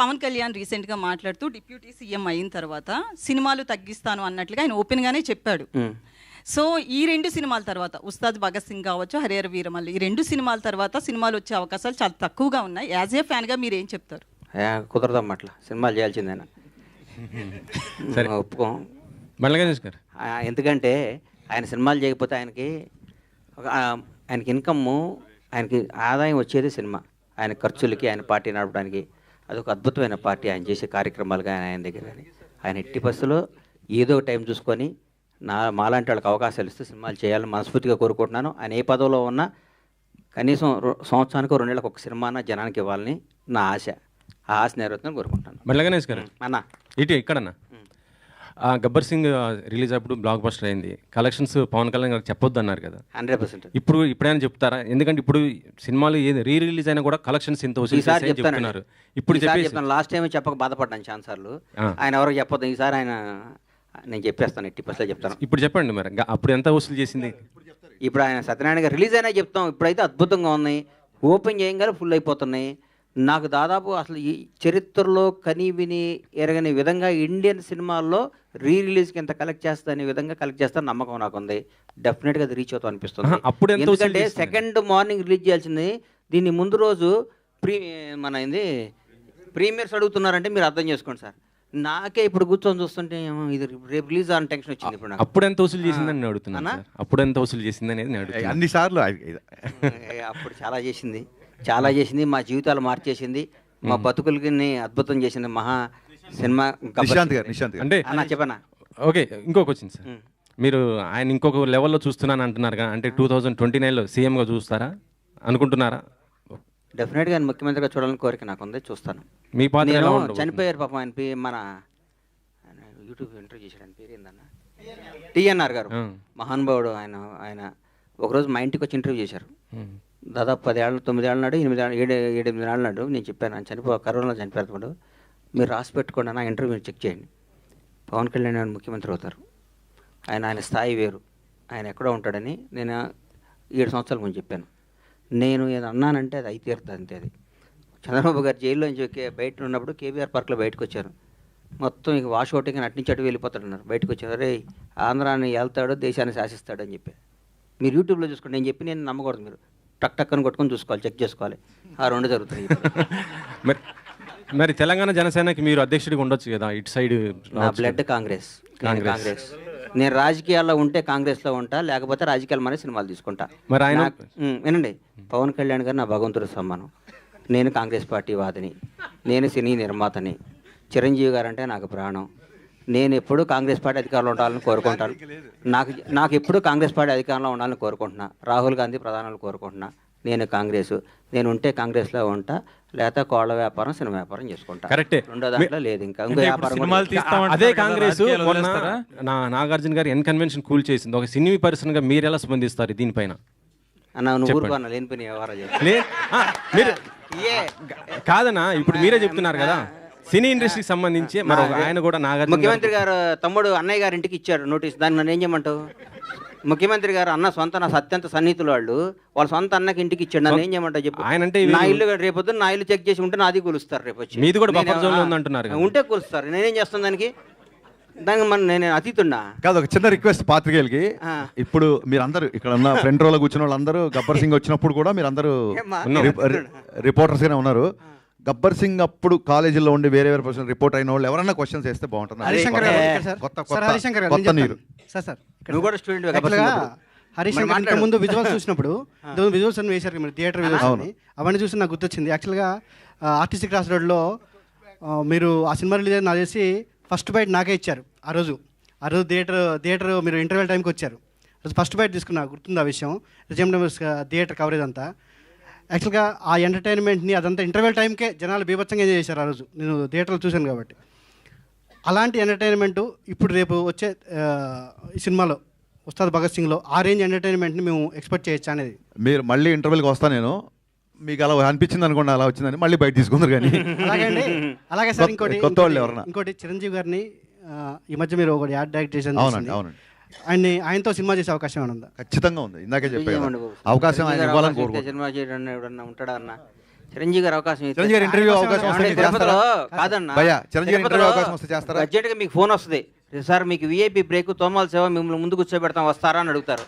పవన్ కళ్యాణ్ రీసెంట్గా మాట్లాడుతూ డిప్యూటీ సీఎం అయిన తర్వాత సినిమాలు తగ్గిస్తాను అన్నట్లుగా ఆయన ఓపెన్గానే చెప్పాడు. సో ఈ 2 సినిమాల తర్వాత, ఉస్తాద్ భగత్ సింగ్ కావచ్చు, హరిహర వీరమల్లు, ఈ 2 సినిమాల తర్వాత సినిమాలు వచ్చే అవకాశాలు చాలా తక్కువగా ఉన్నాయి. యాజ్ ఏ ఫ్యాన్గా మీరు ఏం చెప్తారు? కుదరదమ్మా, అట్లా సినిమాలు చేయాల్సిందేనా, ఒప్పుకోం. ఎందుకంటే ఆయన సినిమాలు చేయకపోతే ఆయనకి ఇన్కమ్, ఆయనకి ఆదాయం వచ్చేది సినిమా. ఆయన ఖర్చులకి, ఆయన పార్టీ నడపడానికి అదొక అద్భుతమైన పార్టీ. ఆయన చేసే కార్యక్రమాలు కానీ ఆయన దగ్గర కానీ, ఆయన ఎట్టి పరిస్థితుల్లో ఏదో టైం చూసుకొని మాలాంటి వాళ్ళకి అవకాశాలు ఇస్తూ సినిమాలు చేయాలని మనస్ఫూర్తిగా కోరుకుంటున్నాను. ఆయన ఏ పదవిలో ఉన్నా కనీసం సంవత్సరానికి 2 నెలలకు ఒక సినిమాన జనానికి ఇవ్వాలని నా ఆశ. ఆ ఆశ నెరవేరుతుందని కోరుకుంటాను. గణేష్ గారు అన్న ఇక్కడన్నా గబ్బర్ సింగ్ రిలీజ్ అప్పుడు బ్లాక్ బస్టర్ అయింది, కలెక్షన్స్ పవన్ కళ్యాణ్ గారికి చెప్పొద్దు అన్నారు కదా, 100%. ఇప్పుడైనా చెప్తారా? ఎందుకంటే ఇప్పుడు సినిమాలు ఏది రిలీజ్ అయినా కూడా కలెక్షన్స్ ఇంత చెప్తున్నారు. ఇప్పుడు చెప్తాను, లాస్ట్ టైం చెప్పక బాధపడ్డాను ఛాన్సార్లు. ఆయన ఎవరో చెప్పొద్దు, ఈసారి ఆయన నేను చెప్పేస్తాను, ఎట్టి పరిస్థితుల్లో చెప్తాను. ఇప్పుడు చెప్పండి మరి, అప్పుడు ఎంత వసూలు చేసింది? ఇప్పుడు ఆయన సత్యనారాయణ గారు రిలీజ్ అయినా చెప్తాం. ఇప్పుడైతే అద్భుతంగా ఉన్నాయి, ఓపెన్ చేయగానే ఫుల్ అయిపోతున్నాయి. నాకు దాదాపు అసలు ఈ చరిత్రలో కనీవిని ఎరగని విధంగా ఇండియన్ సినిమాల్లో రిలీజ్కి ఎంత కలెక్ట్ చేస్తా విధంగా కలెక్ట్ చేస్తాను నమ్మకం నాకు ఉంది. డెఫినెట్గా అది రీచ్ అవుతాం అనిపిస్తుంది. ఎందుకంటే సెకండ్ మార్నింగ్ రిలీజ్ చేయాల్సింది, దీన్ని ముందు రోజు ప్రీమియర్స్ అడుగుతున్నారంటే మీరు అర్థం చేసుకోండి సార్. నాకే ఇప్పుడు కూర్చొని చూస్తుంటే ఏమో ఇది రేపు రిలీజ్ అని టెన్షన్ వచ్చింది ఇప్పుడు నాకు. అప్పుడు ఎంత వసూలు చేసిందని నేను అడుగుతున్నాను సార్. అప్పుడు ఎంత వసూలు చేసింది అనేది నేను అడుగుతున్నాను. అన్నిసార్లు అప్పుడు చాలా చేసింది, మా జీవితాలు మార్చేసింది, మా బతుకులకి అద్భుతం చేసింది మహా సినిమా. నిశాంత్ గారు అంటే చెప్పనా? ఓకే, ఇంకొక వచ్చింది సార్. మీరు ఆయన ఇంకొక లెవెల్లో చూస్తున్నాను అంటున్నారు కదా, అంటే 2029లో సీఎంగా చూస్తారా అనుకుంటున్నారా? డెఫినెట్గా ఆయన ముఖ్యమంత్రిగా చూడాలని కోరిక నాకు ఉంది, చూస్తాను. మీ పాత్ర ఎలా నేను ఉండబోతుంది? చనిపోయారు పాపం ఆయన మన యూట్యూబ్ ఇంటర్వ్యూ చేశాడు, ఆయన పేరు ఏందన్న, టీఎన్ఆర్ గారు, మహానుభావుడు. ఆయన ఒకరోజు మా ఇంటికి వచ్చి ఇంటర్వ్యూ చేశారు. దాదాపు 10 ఏళ్ళు 9 ఏళ్ళ నాడు 8 ఏళ్ళ నాడు నేను చెప్పాను, ఆయన కరోనాలో చనిపోయారు. మీరు రాసి పెట్టుకోండి నా ఇంటర్వ్యూ మీరు చెక్ చేయండి. పవన్ కళ్యాణ్ ఆయన ముఖ్యమంత్రి అవుతారు, ఆయన స్థాయి వేరు, ఆయన ఎక్కడో ఉంటాడని నేను 7 సంవత్సరాల ముందు చెప్పాను. నేను ఏదో అన్నానంటే అది అయితే తీరుతుంది అంతే. అది చంద్రబాబు గారు జైల్లోంచి బయట ఉన్నప్పుడు కేబీఆర్ పార్క్లో బయటకు వచ్చారు. మొత్తం ఇక వాష్ అవుటింగ్ అటు నుంచి అటు వెళ్ళిపోతాడన్నారు. బయటకు వచ్చారు, రే ఆంధ్రాన్ని వెళ్తాడు దేశాన్ని శాసిస్తాడు అని చెప్పి. మీరు యూట్యూబ్లో చూసుకోండి, నేను చెప్పి నేను నమ్మకూడదు. మీరు టక్ అని కొట్టుకొని చూసుకోవాలి, చెక్ చేసుకోవాలి. ఆ 2 జరుగుతాయి. మరి తెలంగాణ జనసేనకి మీరు అధ్యక్షుడిగా ఉండొచ్చు కదా, ఇటు సైడ్. నా బ్లడ్ కాంగ్రెస్. నేను రాజకీయాల్లో ఉంటే కాంగ్రెస్లో ఉంటా, లేకపోతే రాజకీయాలు మరి సినిమాలు తీసుకుంటా. మరి ఆయన వినండి, పవన్ కళ్యాణ్ గారు నా భగవంతుడి సమ్మానం. నేను కాంగ్రెస్ పార్టీ వాదిని, నేను సినీ నిర్మాతని. చిరంజీవి గారు అంటే నాకు ప్రాణం. నేను ఎప్పుడూ కాంగ్రెస్ పార్టీ అధికారంలో ఉండాలని కోరుకుంటాను. నాకు ఎప్పుడూ కాంగ్రెస్ పార్టీ అధికారంలో ఉండాలని కోరుకుంటున్నా. రాహుల్ గాంధీ ప్రధానులు కోరుకుంటున్నా. నేను కాంగ్రెస్, నేను ఉంటే కాంగ్రెస్లో ఉంటా, లేకపోతే కోళ్ళ వ్యాపారం సినిమా వ్యాపారం చేసుకుంటా. కరెక్టే, రెండో దాంట్లో లేదు. ఇంకా వ్యాపారం అదే కాంగ్రెస్. నాగార్జున గారు ఎన్ కన్వెన్షన్ కూల్ చేసింది. ఒక సినీ పర్సన్గా మీరు ఎలా స్పందిస్తారు దీనిపైన? కాదన్నా, ఇప్పుడు మీరే చెప్తున్నారు కదా సినీ ఇండస్ట్రీకి సంబంధించి. మరి ఆయన కూడా నాగార్జున ముఖ్యమంత్రి గారు తమ్ముడు అన్నయ్య గారి ఇంటికి ఇచ్చారు నోటీస్. దాన్ని నన్ను ఏం చేయమంటావు? ముఖ్యమంత్రి గారు అన్న సొంత నా అత్యంత సన్నిహితులు వాళ్ళ సొంత అన్నకి ఇంటికి ఇచ్చాడు. నన్ను ఏం చేయమంటావు చెప్పు? నా ఇల్లు రేపొద్దు నా ఇల్లు చెక్ చేసి ఉంటే నాది కూలుస్తారు. రేపు వచ్చి మీది కూడా బఫర్ జోన్లో ఉందంటున్నారు. ఉంటే కూలుస్తారు. నేనేం చేస్తాను దానికి నేను అతీతున్నా కాదు. ఒక చిన్న రిక్వెస్ట్ పాత్రికేయులకి, ఇప్పుడు మీరందరూ ఇక్కడ ఉన్న ఫ్రంట్ రోలో కూర్చున్న వాళ్ళందరూ గబ్బర్ సింగ్ వచ్చినప్పుడు కూడా మీరందరూ రిపోర్టర్స్గానే ఉన్నారు. గబ్బర్ సింగ్ అప్పుడు కాలేజీలో ఉండి వేరే పర్సన్ రిపోర్ట్ అయిన వాళ్ళు ఎవరన్నా క్వశ్చన్స్ వేస్తే బాగుంటుంది. కొత్త నీరు. హరిశంకర్ ముందు విజువల్స్ చూసినప్పుడు విజువల్స్ అన్ని వేశారు, థియేటర్ విజువల్స్ అని. అవన్నీ చూసి నాకు గుర్తొచ్చింది. యాక్చువల్గా ఆర్టీసీ క్రాస్ రోడ్లో మీరు ఆ సినిమా రిలీజ్ నాకు చేసి ఫస్ట్ బైట్ నాకే ఇచ్చారు. ఆ రోజు థియేటర్ మీరు ఇంటర్వెల్ టైంకి వచ్చారు. ఫస్ట్ బైట్ తీసుకున్నా, గుర్తుంది ఆ విషయం. థియేటర్ కవరేజ్ అంతా యాక్చువల్గా ఆ ఎంటర్టైన్మెంట్ని అదంతా ఇంటర్వెల్ టైంకే జనాలు బీభత్సంగా ఎంజాయ్ చేశారు. ఆ రోజు నేను థియేటర్లో చూశాను కాబట్టి. అలాంటి ఎంటర్టైన్మెంట్ ఇప్పుడు రేపు వచ్చే ఈ సినిమాలో ఉస్తాద్ భగత్ సింగ్లో ఆ రేంజ్ ఎంటర్టైన్మెంట్ని మేము ఎక్స్పెక్ట్ చేయొచ్చు అనేది. మీరు మళ్ళీ ఇంటర్వెల్కి వస్తాను నేను, మీకు అలా అనిపించింది అనుకోండి, అలా వచ్చిందని మళ్ళీ బయట తీసుకుందరు. కానీ అలాగే సార్ ఇంకోటి చిరంజీవి గారిని ఈ మధ్య మీరు ఒకటి యాడ్ డైరెక్ట్ చేశాను. అవునండి. ఆయనతో సినిమా చేసే అవకాశం ఏమైనా ఉందా? ఖచ్చితంగా ఉంది. ఇందాకే చెప్పాను, అవకాశం ఆయన ఇవ్వాలని కోరుకుంటున్నాను. సినిమా చేయడం ఎవడన్నా ఉంటాడా అన్న? చిరంజీవి గారు అవకాశం ఇంటర్వ్యూ అవకాశం కాదన్నా, చేస్తారా? అర్జెంట్గా మీకు ఫోన్ వస్తుంది, సార్ మీకు విఐపి బ్రేక్ తోమాల సేవ మిమ్మల్ని ముందు కూర్చోబెడతాం వస్తారా అని అడుగుతారు.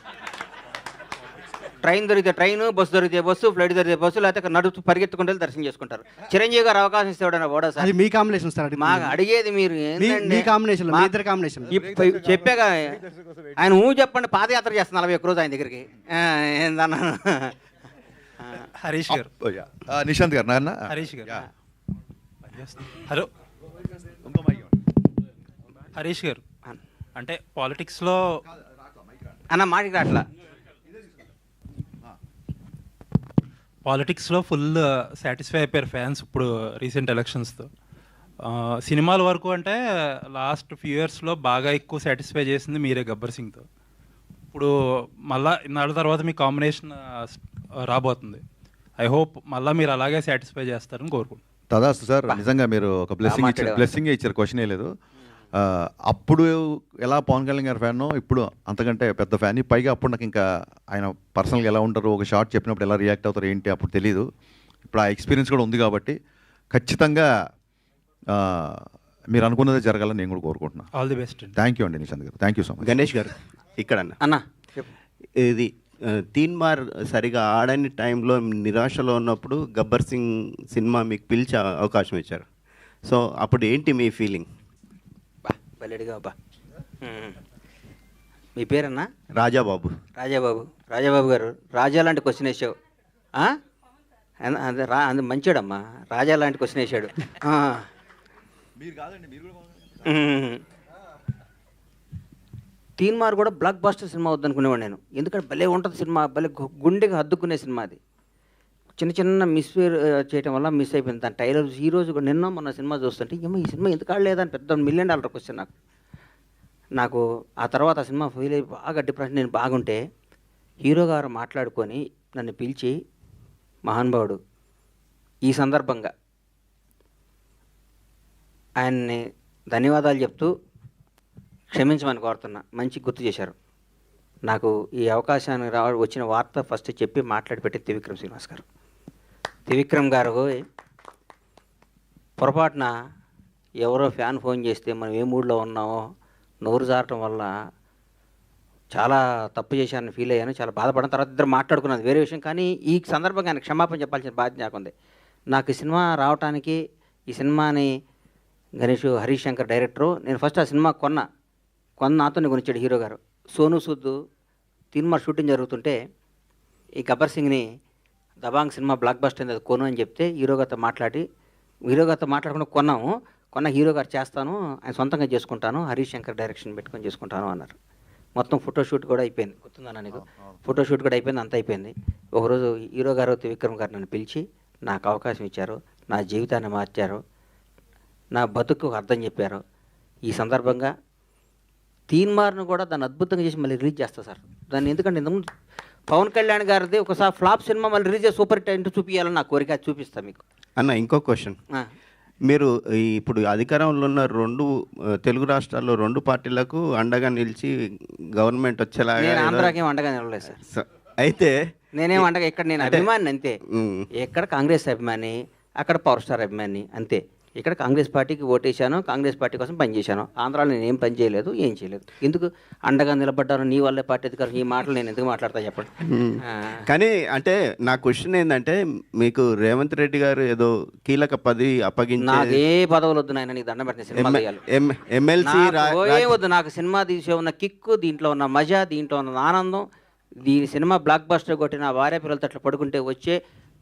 ట్రైన్ దొరికితే ట్రైన్, బస్సు దొరికితే బస్సు, ఫ్లైట్ దొరికితే బస్సు, లేకపోతే నడుస్తూ పరిగెత్తుకుంటే దర్శనం చేసుకుంటారు. చిరంజీవి గారు అవకాశం ఇస్తాడన్నా పోడా సార్? అది మీ కాంబినేషన్ సార్. మాకు అడిగేది మీరు చెప్పాగా. ఆయన చెప్పండి, పాదయాత్ర చేస్తాను 41 రోజు ఆయన దగ్గరికి. ఏందన్నా హరీష్ గారు, నిశాంత్ గారు, నాన్న హరీష్ గారు, హలో హరీష్ గారు, అంటే పాలిటిక్స్లో అన్న మాటికి రాట్లా, పాలిటిక్స్లో ఫుల్ సాటిస్ఫై అయిపోయారు ఫ్యాన్స్ ఇప్పుడు రీసెంట్ ఎలక్షన్స్తో. సినిమాల వరకు అంటే లాస్ట్ ఫ్యూ ఇయర్స్లో బాగా ఎక్కువ సాటిస్ఫై చేసింది మీరే గబ్బర్ సింగ్తో. ఇప్పుడు మళ్ళా ఇన్నాళ్ళ తర్వాత మీ కాంబినేషన్ రాబోతుంది. ఐ హోప్ మళ్ళీ మీరు అలాగే సాటిస్ఫై చేస్తారని కోరుకుంటున్నాను. తదాస్తు సార్. నిజంగా మీరు ఒక బ్లెస్సింగ్ ఇచ్చారు, క్వశ్చనే లేదు. అప్పుడు ఎలా పవన్ కళ్యాణ్ గారి ఫ్యాన్, ఇప్పుడు అంతకంటే పెద్ద ఫ్యాన్. పైగా అప్పుడు నాకు ఇంకా ఆయన పర్సనల్గా ఎలా ఉంటారు, ఒక షార్ట్ చెప్పినప్పుడు ఎలా రియాక్ట్ అవుతారు ఏంటి అప్పుడు తెలీదు. ఇప్పుడు ఆ ఎక్స్పీరియన్స్ కూడా ఉంది కాబట్టి ఖచ్చితంగా మీరు అనుకున్నదే జరగాలని నేను కూడా కోరుకుంటున్నాను. All the best. Thank you అండి నిశాంత్ గారు, thank you so much. Ganesh గారు ఇక్కడ అన్న, ఇది తీన్మార్ సరిగా ఆడని టైంలో నిరాశలో ఉన్నప్పుడు గబ్బర్ సింగ్ సినిమా మీకు పిలిచే అవకాశం ఇచ్చారు. సో అప్పుడు ఏంటి మీ ఫీలింగ్? బల్లెడిగా అబ్బా. మీ పేరన్నా? రాజాబాబు. రాజాబాబు గారు, రాజా లాంటి క్వశ్చన్ వేసావు. అది మంచోడమ్మా, రాజా లాంటి క్వశ్చన్ వేసాడు. తీన్మార్ కూడా బ్లాక్ బాస్టర్ సినిమా వద్దనుకునేవాడు నేను, ఎందుకంటే భలే ఉంటుంది సినిమా, భలే గుండెకి హద్దుకునే సినిమా అది. చిన్న చిన్న మిస్ఫేర్ చేయడం వల్ల మిస్ అయిపోయింది. దాని టైలర్ ఈ రోజు కూడా నిన్న మొన్న సినిమా చూస్తుంటే ఏమో ఈ సినిమా ఎందుకు ఆడలేదని పెద్ద $1 million క్వశ్చన్ నాకు. ఆ తర్వాత ఆ సినిమా ఫెయిల్ అయ్యి బాగా డిప్రెషన్, నేను బాగుంటే హీరో గారు మాట్లాడుకొని నన్ను పిలిచి, మహానుభావుడు, ఈ సందర్భంగా ఆయన్ని ధన్యవాదాలు చెప్తూ క్షమించమని కోరుతున్నా, మంచి గుర్తు చేశారు. నాకు ఈ అవకాశాన్ని వచ్చిన వార్త ఫస్ట్ చెప్పి మాట్లాడి పెట్టి త్రివిక్రమ్ శ్రీనివాస్ గారు. త్రివిక్రమ్ గారు పొరపాటున ఎవరో ఫ్యాన్ ఫోన్ చేస్తే మనం ఏ మూడ్లో ఉన్నామో నోరు జారటం వల్ల చాలా తప్పు చేశానని ఫీల్ అయ్యాను, చాలా బాధపడిన. తర్వాత ఇద్దరు మాట్లాడుకున్నది వేరే విషయం, కానీ ఈ సందర్భంగా ఆయన క్షమాపణ చెప్పాల్సిన బాధ్యత నాకుంది. నాకు ఈ సినిమా రావడానికి, ఈ సినిమాని హరీష్ శంకర్ డైరెక్టరు, నేను ఫస్ట్ ఆ సినిమా కొన్న నాతోనే కొనిచ్చాడు హీరో గారు. సోను సూద్ తీన్మార్ షూటింగ్ జరుగుతుంటే ఈ గబ్బర్ సింగ్ని దబాంగ్ సినిమా బ్లాక్ బస్టర్ అయింది, అది కొను అని చెప్తే హీరో గారితో మాట్లాడకుండా కొన్న హీరో గారు చేస్తాను, ఆయన సొంతంగా చేసుకుంటాను, హరీష్ శంకర్ డైరెక్షన్ పెట్టుకొని చేసుకుంటాను అన్నారు. మొత్తం ఫోటోషూట్ కూడా అయిపోయింది, గుర్తుందన్న నీకు? ఫోటోషూట్ కూడా అయిపోయింది, అంతా అయిపోయింది. ఒకరోజు హీరో గారు త్రివిక్రమ్ గారు నన్ను పిలిచి నాకు అవకాశం ఇచ్చారు, నా జీవితాన్ని మార్చారు, నా బతుకు అర్థం చెప్పారు. ఈ సందర్భంగా తీన్మార్ను కూడా దాన్ని అద్భుతంగా చేసి మళ్ళీ రిలీజ్ చేస్తా సార్. దాన్ని ఎందుకంటే ఇంతకుముందు పవన్ కళ్యాణ్ గారిది ఒకసారి ఫ్లాప్ సినిమా మళ్ళీ రిలీజ్ చేసి సూపర్ హిట్ అంటూ చూపించాలని నా కోరిక, చూపిస్తాను మీకు. అన్న ఇంకో క్వశ్చన్, మీరు ఇప్పుడు అధికారంలో ఉన్న 2 తెలుగు రాష్ట్రాల్లో 2 పార్టీలకు అండగా నిలిచి గవర్నమెంట్ వచ్చేలాగా. నేను ఆంధ్రాకేం అండగా నిలవలేదు సార్. అయితే నేనేం అండగా, ఇక్కడ నేను అభిమాని అంతే. ఎక్కడ కాంగ్రెస్ అభిమాని, అక్కడ పవర్ స్టార్ అభిమాని అంతే. ఇక్కడ కాంగ్రెస్ పార్టీకి ఓటేశాను, కాంగ్రెస్ పార్టీ కోసం పనిచేశాను. ఆంధ్రాలో నేను ఏం పని చేయలేదు, ఏం చేయలేదు. ఎందుకు అండగా నిలబడ్డారు, నీ వల్లే పార్టీ అధికారం, ఈ మాటలు నేను ఎందుకు మాట్లాడతా చెప్పండి. కానీ అంటే నా క్వశ్చన్ ఏంటంటే, మీకు రేవంత్ రెడ్డి గారు ఏదో కీలక పదవి అప్పగించి, నాకు ఏ పదవులు వద్దు నాయన, నీకు దండం పెట్టిన సినిమా ఎమ్మెల్సీ వద్దు. నాకు సినిమా తీసే ఉన్న కిక్కు, దీంట్లో ఉన్న మజా, దీంట్లో ఉన్న ఆనందం, దీని సినిమా బ్లాక్ బస్టర్ కొట్టి నా భార్య పిల్లలతో అట్లా పడుకుంటే వచ్చే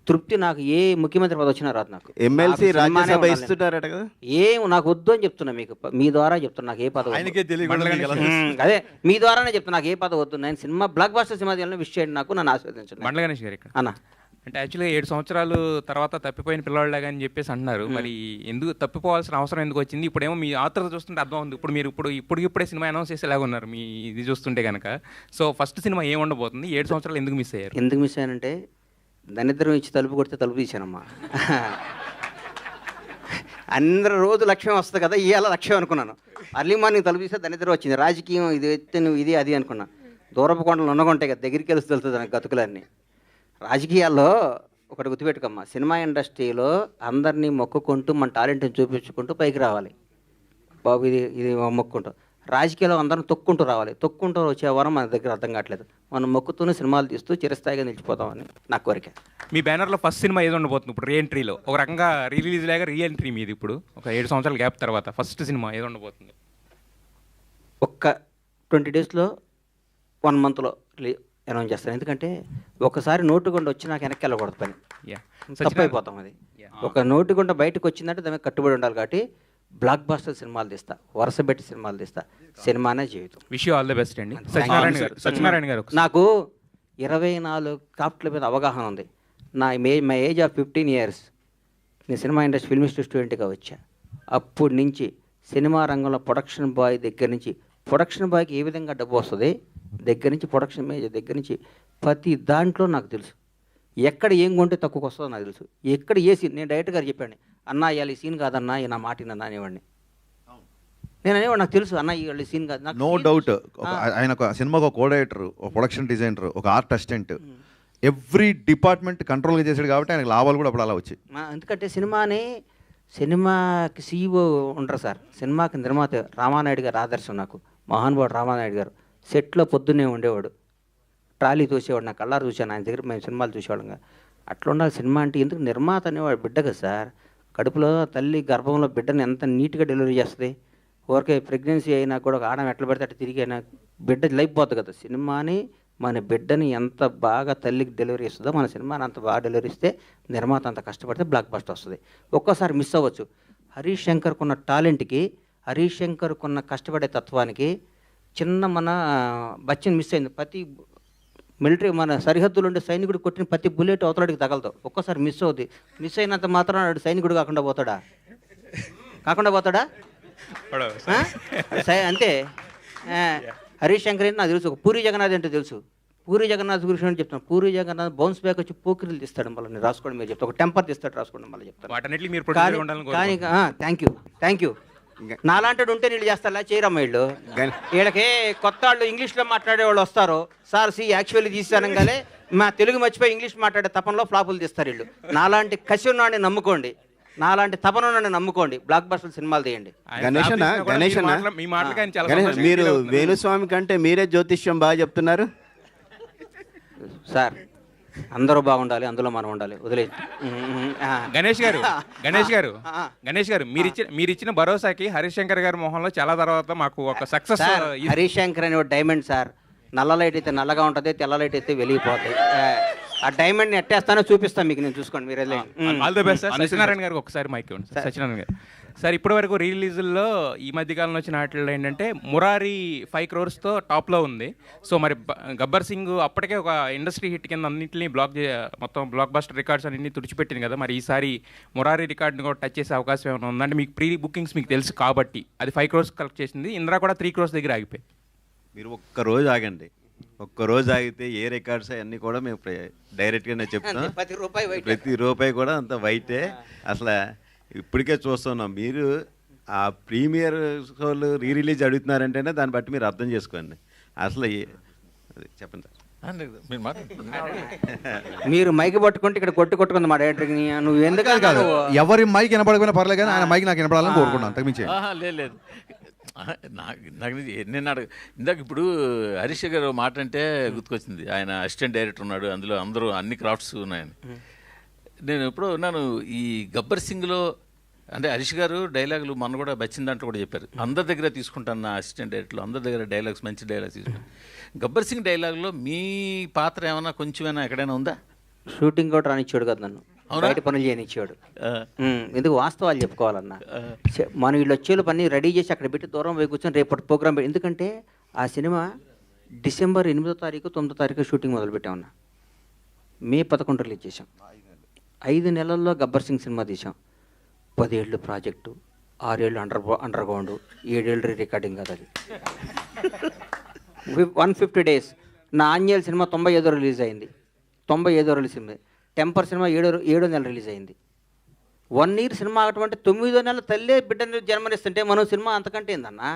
తృప్తి నాకు ఏ ముఖ్యమంత్రి పదవి వచ్చినా రాదు. నాకు ఎమ్మెల్సీ రాజ్యసభ ఇస్తున్నారట కదా, ఏం నాకు వద్దు అని చెప్తున్నా, మీకు మీ ద్వారా చెప్తున్నా, నాకు ఏ పదవి అదే మీ ద్వారానే చెప్తున్నా, నాకు ఏ పదవి వద్దు. నేను సినిమా బ్లాక్ బస్టర్ సినిమా తీయాలని విష్ చేయండి, నాకు నన్ను ఆస్వాదించండి. మండల గణేష్ గారు ఇక్కడ అన్న అంటే యాక్చువల్గా 7 సంవత్సరాలు తర్వాత తప్పిపోయిన పిల్లవాళ్ళగా అని చెప్పేసి అంటున్నారు. మరి ఎందుకు తప్పిపోవాల్సిన అవసరం ఎందుకు వచ్చింది? ఇప్పుడేమో మీ ఆతృత చూస్తుంటే అర్థం ఉంది. ఇప్పుడు ఇప్పుడే సినిమా అనౌన్స్ చేసేలాగా ఉన్నారు మీ ఇది చూస్తుంటే కనుక. సో ఫస్ట్ సినిమా ఏం ఉండబోతుంది? 7 సంవత్సరాలు ఎందుకు మిస్ అయ్యారు? ఎందుకు మిస్ అయ్యానంటే, దరిద్రం ఇచ్చి తలుపు కొడితే తలుపు తీశానమ్మా. అందరూ రోజు లక్ష్యం వస్తుంది కదా, ఇవాళ లక్ష్యం అనుకున్నాను. అర్లీ మార్నింగ్ తలుపు తీస్తే దరిద్రం వచ్చింది. రాజకీయం ఇది ఎత్తే నువ్వు ఇది అది అనుకున్నా. దూరపు కొండలు ఉన్నగుంటాయి కదా, దగ్గరికి వెళ్తే తెలుస్తుంది నాకు గతుకులన్నీ. రాజకీయాల్లో ఒకటి గుర్తుపెట్టుకోమ్మా, సినిమా ఇండస్ట్రీలో అందరినీ మొక్కుకుంటూ మన టాలెంట్ని చూపించుకుంటూ పైకి రావాలి బాబు, ఇది మొక్కుంటూ. రాజకీయాల్లో అందరం తొక్కుంటూ రావాలి. తొక్కుంటూ వచ్చే వరం మన దగ్గర అర్థం కావట్లేదు. మనం మొక్కుతూనే సినిమాలు తీస్తూ చిరస్థాయిగా నిలిచిపోతామని నా కోరిక. మీ బ్యానర్లో ఫస్ట్ సినిమా ఏదో ఉండబోతుంది ఇప్పుడు రీఎంట్రీలో? ఒక రకంగా రిలీజ్ లాగా రీఎంట్రీ మీది ఇప్పుడు ఒక 7 సంవత్సరాల గ్యాప్ తర్వాత ఫస్ట్ సినిమా ఏదో ఉండబోతుంది? ఒక్క 20 డేస్లో 1 మంత్లో అనౌన్స్ చేస్తాను. ఎందుకంటే ఒకసారి నోటుగుండా వచ్చి నాకు వెనక్కి వెళ్ళకూడదు, పని తప్పైపోతాం. అది ఒక నోటుగుండా బయటకు వచ్చిందంటే దానికి కట్టుబడి ఉండాలి. కాబట్టి బ్లాక్ బస్టర్ సినిమాలు తీస్తా, వరుస పెట్టి సినిమాలు తీస్తా. సినిమానే జీవితం. Wish you all the best అండి. సత్యనారాయణ గారు, నాకు 24 క్రాఫ్ట్ల మీద అవగాహన ఉంది. మై ఏజ్ ఆఫ్ 15 years నేను సినిమా ఇండస్ట్రీ ఫిల్మ్ ఇన్స్టిట్యూట్ స్టూడెంట్గా వచ్చా. అప్పటి నుంచి సినిమా రంగంలో ప్రొడక్షన్ బాయ్ దగ్గర నుంచి, ప్రొడక్షన్ బాయ్కి ఏ విధంగా డబ్బు వస్తుంది దగ్గర నుంచి, ప్రొడక్షన్ మేనేజర్ దగ్గర నుంచి ప్రతి దాంట్లో నాకు తెలుసు. ఎక్కడ ఏం కొంటే తక్కువకి వస్తుందో నాకు తెలుసు. ఎక్కడ ఏ సీన్, నేను డైరెక్టర్ గారు చెప్పాను, అన్న ఇవాళ ఈ సీన్ కాదన్నా, నా మాటినన్నా అనేవాడిని. నేను అనేవాడు, నాకు తెలుసు అన్న ఇవాళ సీన్ కాదు. No doubt. ఆయన ఒక సినిమాకు ఒక కోఆర్డినేటర్, ఒక ప్రొడక్షన్ డిజైనర్, ఒక ఆర్ట్ అసిస్టెంట్, ఎవ్రీ డిపార్ట్మెంట్ కంట్రోల్గా చేశాడు. కాబట్టి ఆయనకు లాభాలు కూడా అప్పుడు అలా వచ్చాయి. ఎందుకంటే సినిమాకి CEO ఉండరు సార్. సినిమాకి నిర్మాత రామానాయుడు గారు ఆదర్శం నాకు. మహానుభావుడు రామానాయుడు గారు సెట్లో పొద్దున్నే ఉండేవాడు, ట్రాలీ చూసేవాడు. నాకు కళ్ళారు చూశాను ఆయన దగ్గర, మేము సినిమాలు చూసేవాళ్ళంగా. అట్లా ఉండాలి సినిమా అంటే. ఎందుకు నిర్మాత అనేవాడు బిడ్డ కదా సార్. కడుపులో తల్లి గర్భంలో బిడ్డని ఎంత నీట్గా డెలివరీ చేస్తుంది. ఊరికే ప్రెగ్నెన్సీ అయినా కూడా ఒక ఆడడం ఎట్లా పెడితే అట్లా తిరిగి అయినా బిడ్డ లైఫ్ పోతుంది కదా. సినిమాని మన బిడ్డని ఎంత బాగా తల్లికి డెలివరీ ఇస్తుందో మన సినిమాని అంత బాగా డెలివరీ ఇస్తే నిర్మాత అంత కష్టపడితే బ్లాక్ బస్టర్ వస్తుంది. ఒక్కోసారి మిస్ అవ్వచ్చు. హరీష్ శంకర్కున్న టాలెంట్కి, హరీష్ శంకర్కున్న కష్టపడే తత్వానికి చిన్న మన బచ్చన్ మిస్ అయింది. ప్రతి మిలిటరీ మన సరిహద్దులు ఉండే సైనికుడు కొట్టిన ప్రతి బుల్లెట్ అవతలడికి తగలదు. ఒక్కోసారి మిస్ అవుతుంది. మిస్ అయినంత మాత్రం సైనికుడు కాకుండా పోతాడా? అంతే. హరీష్ శంకర్ నాకు తెలుసు. పూరి జగన్నాథ్ అంటే తెలుసు. పూరి జగన్నాథ్ గురించి అని చెప్తాను. పూరి జగన్నాథ్ బౌన్స్ బ్యాక్ వచ్చి పోకిరీలు తీస్తాడు. మళ్ళీ నేను రాసుకోండి, మీరు చెప్తాను. ఒక టెంపర్ తీస్తాడు, రాసుకోండి మళ్ళీ చెప్తాను. కానీ థ్యాంక్ యూ. నాలాంటి ఉంటే నీళ్ళు చేస్తారా? చేయరమ్మ వీళ్ళు. వీళ్ళకి కొత్త వాళ్ళు ఇంగ్లీష్లో మాట్లాడే వాళ్ళు వస్తారు. సార్ యాక్చువల్లీ తీసానంగానే మా తెలుగు మర్చిపోయి ఇంగ్లీష్ మాట్లాడే తపనలో ఫ్లాపులు తీస్తారు వీళ్ళు. నాలాంటి కసి ఉన్నాడిని నమ్ముకోండి, నాలాంటి తపన ఉన్నాడిని నమ్ముకోండి, బ్లాక్ బస్టర్ సినిమాలు తీయండి. గణేష్ మీరు వేణుస్వామి కంటే మీరే జ్యోతిష్యం బాగా చెప్తున్నారు సార్. అందరూ బాగుండాలి, అందులో మనం ఉండాలి. వదిలే గణేష్ గారు మీరు ఇచ్చిన భరోసాకి హరీష్ శంకర్ గారి మొహంలో చాలా తర్వాత మాకు ఒక సక్సెస్. హరీష్ శంకర్ అనే డైమండ్ సార్. నల్ల లైట్ అయితే నల్లగా ఉంటుంది, తెల్ల లైట్ అయితే వెలిగిపోతాయి. ఆ డైమండ్ని ఎట్టేస్తానో చూపిస్తాను మీకు, నేను చూసుకోండి. మీరు all the best sir. Satyanarayana గారికి ఒకసారి మైక్ ఇవ్వండి. సత్యనారాయణ గారు సార్, ఇప్పటి వరకు రిలీజుల్లో ఈ మధ్యకాలంలో వచ్చిన వాటిల్లో ఏంటంటే మురారి 5 crores టాప్లో ఉంది. సో మరి గబ్బర్ సింగ్ అప్పటికే ఒక ఇండస్ట్రీ హిట్ కింద అన్నింటినీ మొత్తం బ్లాక్ బస్టర్ రికార్డ్స్ అన్నింటినీ తుడిచిపెట్టింది కదా. మరి ఈసారి మురారి రికార్డ్ని కూడా టచ్ చేసే అవకాశం ఏమైనా ఉందంటే, మీకు ప్రీ బుకింగ్స్ మీకు తెలుసు కాబట్టి అది 5 crores కలెక్ట్ చేసింది. ఇంద్రా కూడా 3 crores దగ్గర ఆగిపోయి. మీరు ఒక్కరోజు ఆగండి. ఒక్కరోజు ఆగితే ఏ రికార్డ్స్ అవన్నీ కూడా మేము డైరెక్ట్గానే చెప్తాం. ప్రతి రూపాయి కూడా అంత వైటే. అసలు ఇప్పటికే చూస్తున్నాం. మీరు ఆ ప్రీమియర్ షోలు రిలీజ్ అడుగుతున్నారంటేనే దాన్ని బట్టి మీరు అర్థం చేసుకోండి. అసలు చెప్పండి సార్. మీరు మైక్ పట్టుకుంటే ఇక్కడ కొట్టుకుంది మా డైరెక్టర్. నువ్వు ఎందుకు కాదు, ఎవరి మైక్ వినపడకపోయినా పర్లేదు, కానీ ఆయన మైక్ నాకు వినపడాలని కోరుకున్నాను. అంతకుమించి లేదు. నాకు నేను ఇందాక ఇప్పుడు హరీష్ గారు మాట అంటే గుర్తుకొచ్చింది. ఆయన అసిస్టెంట్ డైరెక్టర్ ఉన్నాడు, అందులో అందరూ అన్ని క్రాఫ్ట్స్ ఉన్నాయని. నేను ఎప్పుడో ఉన్నాను ఈ గబ్బర్ సింగ్లో. అంటే హరీష్ గారు డైలాగులు మొన్న కూడా వచ్చిన దాంట్లో కూడా చెప్పారు, అందరి దగ్గర తీసుకుంటాను నా అసిస్టెంట్ డైరెక్టర్లు, అందరి దగ్గర డైలాగ్స్ మంచి డైలాగ్స్ తీసుకుంటాను. గబ్బర్ సింగ్ డైలాగ్లో మీ పాత్ర ఏమైనా కొంచెమైనా ఎక్కడైనా ఉందా? షూటింగ్ కూడా రానిచ్చాడు కదా నన్ను, బయట పనులు చేయనిచ్చాడు. ఎందుకు వాస్తవాలు చెప్పుకోవాలన్నా. మనం వీళ్ళు వచ్చేలు పని రెడీ చేసి అక్కడ పెట్టి దూరం పోయి కూర్చొని రేపటి ప్రోగ్రామ్ పెట్టి. ఎందుకంటే ఆ సినిమా డిసెంబర్ 8వ తారీఖు 9వ తారీఖు షూటింగ్ మొదలుపెట్టామన్నా. మే 11 రిలీజ్ చేసాం. 5 నెలల్లో గబ్బర్ సింగ్ సినిమా తీసాం. 10 ఏళ్ళు ప్రాజెక్టు, 6 ఏళ్ళు అండర్ గ్రౌండ్, 7 ఏళ్ళు రికార్డింగ్ కదా అది. 150 days. నా ఆంజనేయులు సినిమా 95 రిలీజ్ అయింది. 95 రిలీజ్ అయింది. టెంపర్ సినిమా 7వ నెల రిలీజ్ అయింది. 1 year సినిమా అటువంటి 9వ నెల తల్లే బిడ్డని జన్మనిస్తుంటే మనం సినిమా అంతకంటే ఏందన్నా.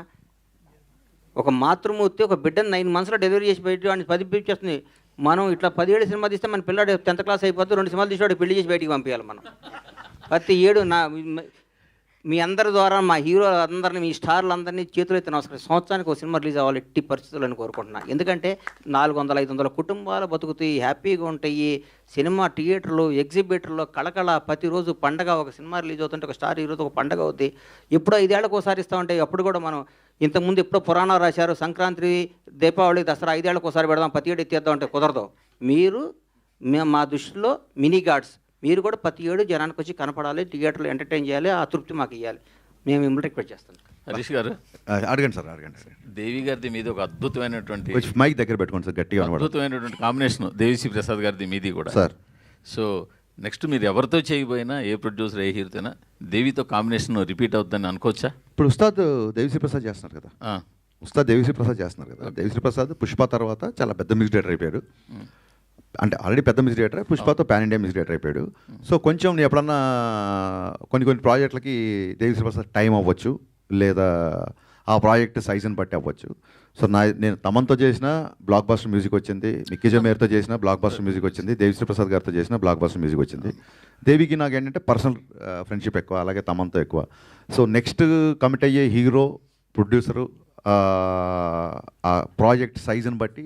ఒక మాతృమూర్తి ఒక బిడ్డను 9 monthsలో డెలివరీ చేసి బయట వాడిని 10 చేస్తుంది. మనం ఇట్లా 10 ఏళ్ళు సినిమా తీస్తే మన పిల్లాడు 10th class అయిపోతే 2 సినిమాలు తీసి పెళ్లి చేసి బయటికి పంపించాలి మనం. ప్రతి ఏడు మీ అందరి ద్వారా మా హీరో అందరినీ, మీ స్టార్లు అందరినీ చేతులు అయితే నమస్కారం. సంవత్సరానికి ఒక సినిమా రిలీజ్ అవ్వాలి ఎట్టి పరిస్థితులను కోరుకుంటున్నాను. ఎందుకంటే 400-500 కుటుంబాలు బతుకుతాయి, హ్యాపీగా ఉంటాయి. సినిమా థియేటర్లు, ఎగ్జిబిటర్లు కళకళ, ప్రతిరోజు పండగ. ఒక సినిమా రిలీజ్ అవుతుంటే ఒక స్టార్ హీరోతో ఒక పండగ అవుతుంది. ఎప్పుడో 5 ఏళ్ళకు ఒకసారి ఇస్తూ ఉంటాయి. అప్పుడు కూడా మనం ఇంతకుముందు ఎప్పుడో పురాణాలు రాశారు, సంక్రాంతి, దీపావళి, దసరా 5 ఏళ్ళకు ఒకసారి పెడదాం, ప్రతి ఏడు ఎత్తేద్దాం అంటే కుదరదు. మీరు మా దృష్టిలో మినీ గాడ్స్. మీరు కూడా ప్రతి ఏడు జనానికి వచ్చి కనపడాలి, థియేటర్లో ఎంటర్టైన్ చేయాలి, ఆ తృప్తి మాకు ఇవ్వాలి. మేము మిమ్మల్ని రిక్వెస్ట్ చేస్తాం. హరీష్ గారు అడగండి సార్, అడగండి సార్. దేవి గారిది మీద ఒక అద్భుతమైనటువంటి మైక్ దగ్గర పెట్టుకోండి సార్, గట్టిగా అద్భుతమైనటువంటి కాంబినేషన్ దేవిశ్రీ ప్రసాద్ గారిది మీది కూడా సార్. సో నెక్స్ట్ మీరు ఎవరితో చేయబోయినా, ఏ ప్రొడ్యూసర్, ఏ హీరోతోనా దేవితో కాంబినేషన్ రిపీట్ అవుతుందని అనుకోవచ్చా? ఇప్పుడు ఉస్తాద్ దేవిశ్రీ ప్రసాద్ చేస్తున్నారు కదా, ఉస్తాద్ దేవిశ్రీ ప్రసాద్ చేస్తున్నారు కదా. దేవిశ్రీ ప్రసాద్ పుష్ప తర్వాత చాలా పెద్ద మ్యూజిక్ డైరెక్టర్ అయిపోయారు. అంటే ఆల్రెడీ పెద్ద మ్యూజిక్ డైరెక్టర్, పుష్పతో పాన్ ఇండియా మ్యూజిక్ డైరెక్టర్ అయిపోయాడు. సో కొంచెం నేను ఎప్పుడన్నా కొన్ని ప్రాజెక్టులకి దేవిశ్రీ ప్రసాద్ టైం అవ్వచ్చు, లేదా ఆ ప్రాజెక్ట్ సైజుని బట్టి అవ్వచ్చు. సో నేను తమన్తో చేసిన బ్లాక్ బస్టర్ మ్యూజిక్ వచ్చింది, మిక్కీ జమేర్తో చేసిన బ్లాక్ బస్టర్ మ్యూజిక్ వచ్చింది, దేవిశ్రీ ప్రసాద్ గారితో చేసిన బ్లాక్ బస్టర్ మ్యూజిక్ వచ్చింది. దేవికి నాకు ఏంటంటే పర్సనల్ ఫ్రెండ్షిప్ ఎక్కువ, అలాగే తమన్తో ఎక్కువ. సో నెక్స్ట్ కమిట్ అయ్యే హీరో, ప్రొడ్యూసరు, ఆ ప్రాజెక్ట్ సైజుని బట్టి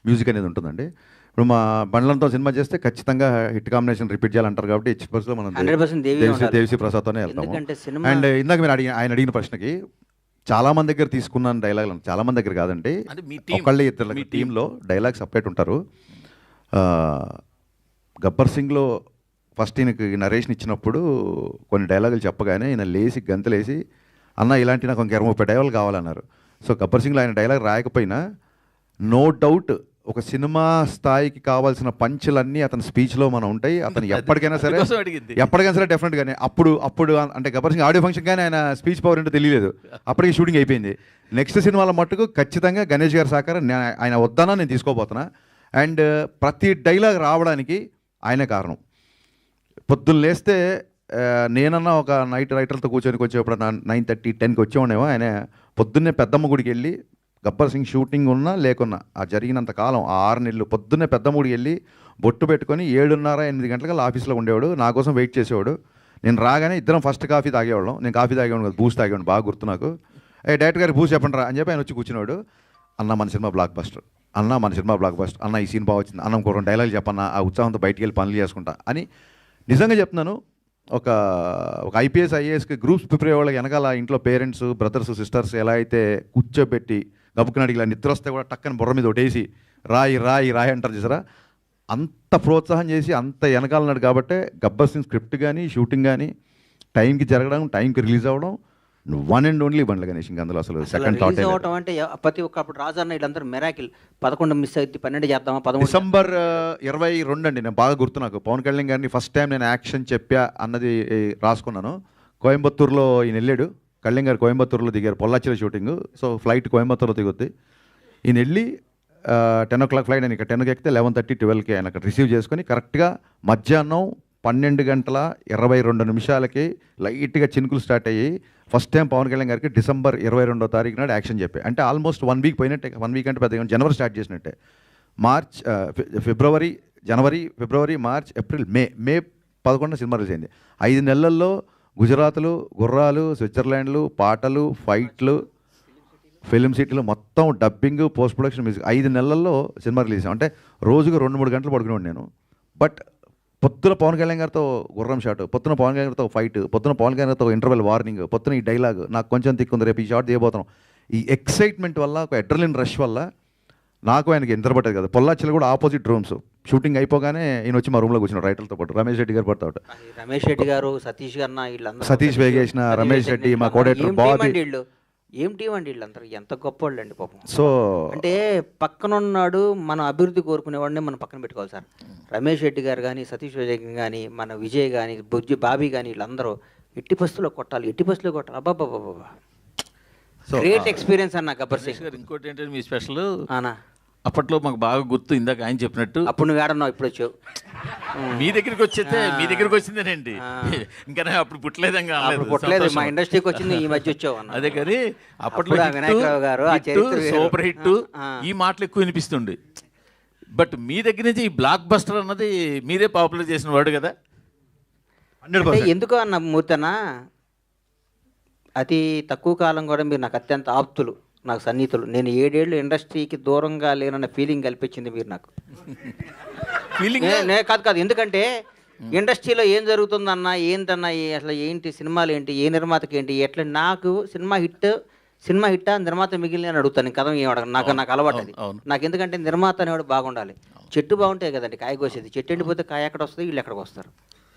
మ్యూజిక్ అనేది ఉంటుందండి. ఇప్పుడు మా బండ్లంతో సినిమా చేస్తే ఖచ్చితంగా హిట్ కాంబినేషన్ రిపీట్ చేయాలంటారు కాబట్టి హెచ్పర్స్లో మనం దేవిశ్రీ ప్రసాద్తోనే వెళ్తాము. అండ్ ఇందాక మీరు ఆయన అడిగిన ప్రశ్నకి చాలామంది దగ్గర తీసుకున్నాను డైలాగులు, చాలామంది దగ్గర కాదండి, అంటే మీ టీం, ఒకళ్ళ ఇద్దరు టీంలో డైలాగ్ సపరేట్ ఉంటారు. గబ్బర్ సింగ్లో ఫస్ట్ ఈయనకి నరేషన్ ఇచ్చినప్పుడు కొన్ని డైలాగులు చెప్పగానే ఈయన లేచి గంతలేసి అన్న ఇలాంటి నాకు ఇంక 20-30 డైలాగులు కావాలన్నారు. సో గబ్బర్ సింగ్లో ఆయన డైలాగ్ రాయకపోయినా నో డౌట్ ఒక సినిమా స్థాయికి కావాల్సిన పంచులన్నీ అతని స్పీచ్లో మనం ఉంటాయి. అతను ఎప్పటికైనా సరే డెఫినెట్గానే అప్పుడు అంటే గబ్బర్ సింగ్ ఆడియో ఫంక్షన్ కానీ ఆయన స్పీచ్ పవర్ ఏంటో తెలియలేదు, అప్పటికి షూటింగ్ అయిపోయింది. నెక్స్ట్ సినిమాల మట్టుకు ఖచ్చితంగా గణేష్ గారి సహకారం ఆయన వద్దన్నా నేను తీసుకోబోతున్నా. అండ్ ప్రతి డైలాగ్ రావడానికి ఆయనే కారణం. పొద్దున్న లేస్తే నేనన్నా ఒక నైట్ రైటర్లతో కూర్చొని వచ్చేప్పుడు 9:30, 10కి వచ్చేవాడేమో. ఆయన పొద్దున్నే పెద్దమ్మ గుడికి వెళ్ళి గబ్బర్ సింగ్ షూటింగ్ ఉన్నా లేకున్నా ఆ జరిగినంత కాలం 6 నెలలు పొద్దున్నే పెద్దమ్మ గుడికి వెళ్ళి బొట్టు పెట్టుకొని 7:30-8 గంటలకల్లా ఆఫీస్లో ఉండేవాడు, నా కోసం వెయిట్ చేసేవాడు. నేను రాగానే ఇద్దరం ఫస్ట్ కాఫీ తాగేవాళ్ళం. నేను కాఫీ తాగేవాడు కదా, బూస్ట్ తాగేవాడు, బాగా గుర్తు నాకు. డైరెక్టర్ గారు బూస్ట్ చెప్పండి రా అని చెప్పి ఆయన వచ్చి కూర్చున్నాడు. అన్న మన సినిమా బ్లాక్ బస్టర్, అన్న ఈ సీన్ బాగా వచ్చింది, అన్న ఇంకో 2 డైలాగులు చెప్పన్నా, ఆ ఉత్సాహంతో బయటికి వెళ్ళి పనులు చేసుకుంటా అని. నిజంగా చెప్తున్నాను, ఒక ఐపీఎస్ ఐఏఎస్కి గ్రూప్స్ ప్రిపేర్ అయ్యే వాళ్ళకి వెనకాల ఇంట్లో పేరెంట్స్, బ్రదర్స్, సిస్టర్స్ ఎలా అయితే కూర్చోబెట్టి గబుక్కునాడికి ఇలా నిద్ర వస్తే కూడా టక్కని బుర్ర మీద ఒకటేసి రాయి అంటారు చూసారా, అంత ప్రోత్సాహం చేసి అంత వెనకాలన్నాడు. కాబట్టి గబ్బర్ సింగ్ స్క్రిప్ట్ కానీ షూటింగ్ కానీ టైంకి జరగడం, టైంకి రిలీజ్ అవ్వడం, 1 and only బండ్ల గణేష్. ఇంకా అందులో అసలు సెకండ్ థాట్ అవటం అంటే ప్రతి ఒక్క అప్పుడు రాజన్న వీళ్ళందరూ మెరాకిల్ 11 మిస్ అయితే 12 చేద్దామా 13 డిసెంబర్ 22 అండి, నేను బాగా గుర్తు నాకు. పవన్ కళ్యాణ్ గారిని ఫస్ట్ టైం నేను యాక్షన్ చెప్పా అన్నది రాసుకున్నాను. కోయంబత్తూరులో ఈయన వెళ్ళాడు, కళ్యాణ్ గారు కోయంబత్తూరులో దిగారు, పొల్లాచిలో షూటింగ్. సో ఫ్లైట్ కోయంబత్తూరులో దిగుద్ది. ఈయన వెళ్ళి 10 o'clock ఫ్లైట్, నేను ఇక్కడ 10కి ఎక్కితే 11:30, 12కి ఆయన అక్కడ రిసీవ్ చేసుకొని కరెక్ట్గా మధ్యాహ్నం 12:22 లైట్గా చినుకులు స్టార్ట్ అయ్యి ఫస్ట్ టైం పవన్ కళ్యాణ్ గారికి డిసెంబర్ 22వ తారీఖు నాడు యాక్షన్ చెప్పి, అంటే ఆల్మోస్ట్ 1 వీక్ పోయినట్టే. 1 వీక్ అంటే పెద్దగా జనవరి స్టార్ట్ చేసినట్టే. జనవరి, ఫిబ్రవరి, మార్చ్, ఏప్రిల్, మే 11 సినిమా రిలీజ్ అయింది. 5 నెలల్లో గుజరాత్లు, గుర్రాలు, స్విట్జర్లాండ్లు, పాటలు, ఫైట్లు, ఫిలిం సిటీలు, మొత్తం డబ్బింగ్, పోస్ట్ ప్రొడక్షన్, మ్యూజిక్ 5 నెలల్లో సినిమా రిలీజ్. అంటే రోజుకు 2-3 గంటలు పడుకునేవాడు నేను. బట్ పొద్దున పవన్ కళ్యాణ్ గారితో గుర్రం షాట్, పొద్దున పవన్ కళ్యాణ్ గారితో ఫైట్, పొద్దున పవన్ కళ్యాణ్ గారితో ఇంటర్వెల్ వార్నింగ్, పొద్దున ఈ డైలాగ్ నాకు కొంచెం తిక్కుంది, రేపు ఈ షాట్ చేయబోతున్నాం. ఈ ఎక్సైట్మెంట్ వల్ల, ఒక అడ్రినలిన్ రష్ వల్ల నాకు ఆయనకి నిద్రపట్టేది కదా. పొల్లాచిలో కూడా ఆపోజిట్ రూమ్స్. షూటింగ్ అయిపోగానే ఈయన వచ్చి మా రూమ్లో కూర్చున్నాడు రైటర్లతో పాటు. రమేష్ రెడ్డి గారు పడతాడు, రమేష్ రెడ్డి గారు, సతీష్ గారు, వీళ్ళందరూ, సతీష్ వేగేసిన, రమేష్ రెడ్డి, మా కోడేటర్ బాబీ. ఏం టీం అండి వీళ్ళందరూ, ఎంత గొప్ప వాళ్ళు అండి పాపం. సో అంటే పక్కన ఉన్నాడు, మనం అభివృద్ధి కోరుకునేవాడిని మనం పక్కన పెట్టుకోవాలి సార్. రమేష్ రెడ్డి గారు కానీ, సతీష్ వేగం కానీ, మన విజయ్ కానీ, బుజ్జి బాబీ కానీ, వీళ్ళందరూ ఎట్టి పరిస్థితుల్లో కొట్టాలి. అబ్బాబ్బాబ్బా, గ్రేట్ ఎక్స్పీరియన్స్ అన్న గబ్బర్ సింగ్. ఇంకోటి ఏంటంటే మీ స్పెషల్ అప్పట్లో మాకు బాగా గుర్తు, ఇందాక ఆయన చెప్పినట్టు అప్పుడు నువ్వు ఏడన్నావు, ఇప్పుడు వచ్చావు. మీ దగ్గరికి వచ్చిందేనండి, ఇంకా అప్పుడు పుట్టలేదు, మా ఇండస్ట్రీకి వచ్చింది ఈ మధ్య వచ్చావు అన్న. అదే కానీ అప్పట్లో వినాయకరావు గారు సూపర్ హిట్ ఈ మాటలు ఎక్కువ వినిపిస్తుండే. బట్ మీ దగ్గర నుంచి ఈ బ్లాక్ బస్టర్ అన్నది మీరే పాపులర్ చేసిన వాడు కదా. ఎందుకు అన్న మూర్తన, అతి తక్కువ కాలం కూడా మీరు నాకు అత్యంత ఆప్తులు, నాకు సన్నిహితులు. నేను 7 ఏళ్ళు ఇండస్ట్రీకి దూరంగా లేనన్న ఫీలింగ్ కల్పించింది మీరు నాకు. కాదు, ఎందుకంటే ఇండస్ట్రీలో ఏం జరుగుతుందన్నా, ఏంటన్నా, అసలు ఏంటి సినిమాలు, ఏంటి ఏ నిర్మాతకి ఏంటి ఎట్లా, నాకు సినిమా హిట్టా నిర్మాత మిగిలిన అని అడుగుతాను. కథ నాకు అలవాటు అది నాకు. ఎందుకంటే నిర్మాత అనేవాడు బాగుండాలి. చెట్టు బాగుంటాయి కదండి కాయ కోసేది, చెట్టు ఎండిపోతే కాయ ఎక్కడ వస్తుంది, వీళ్ళు ఎక్కడికి వస్తారు.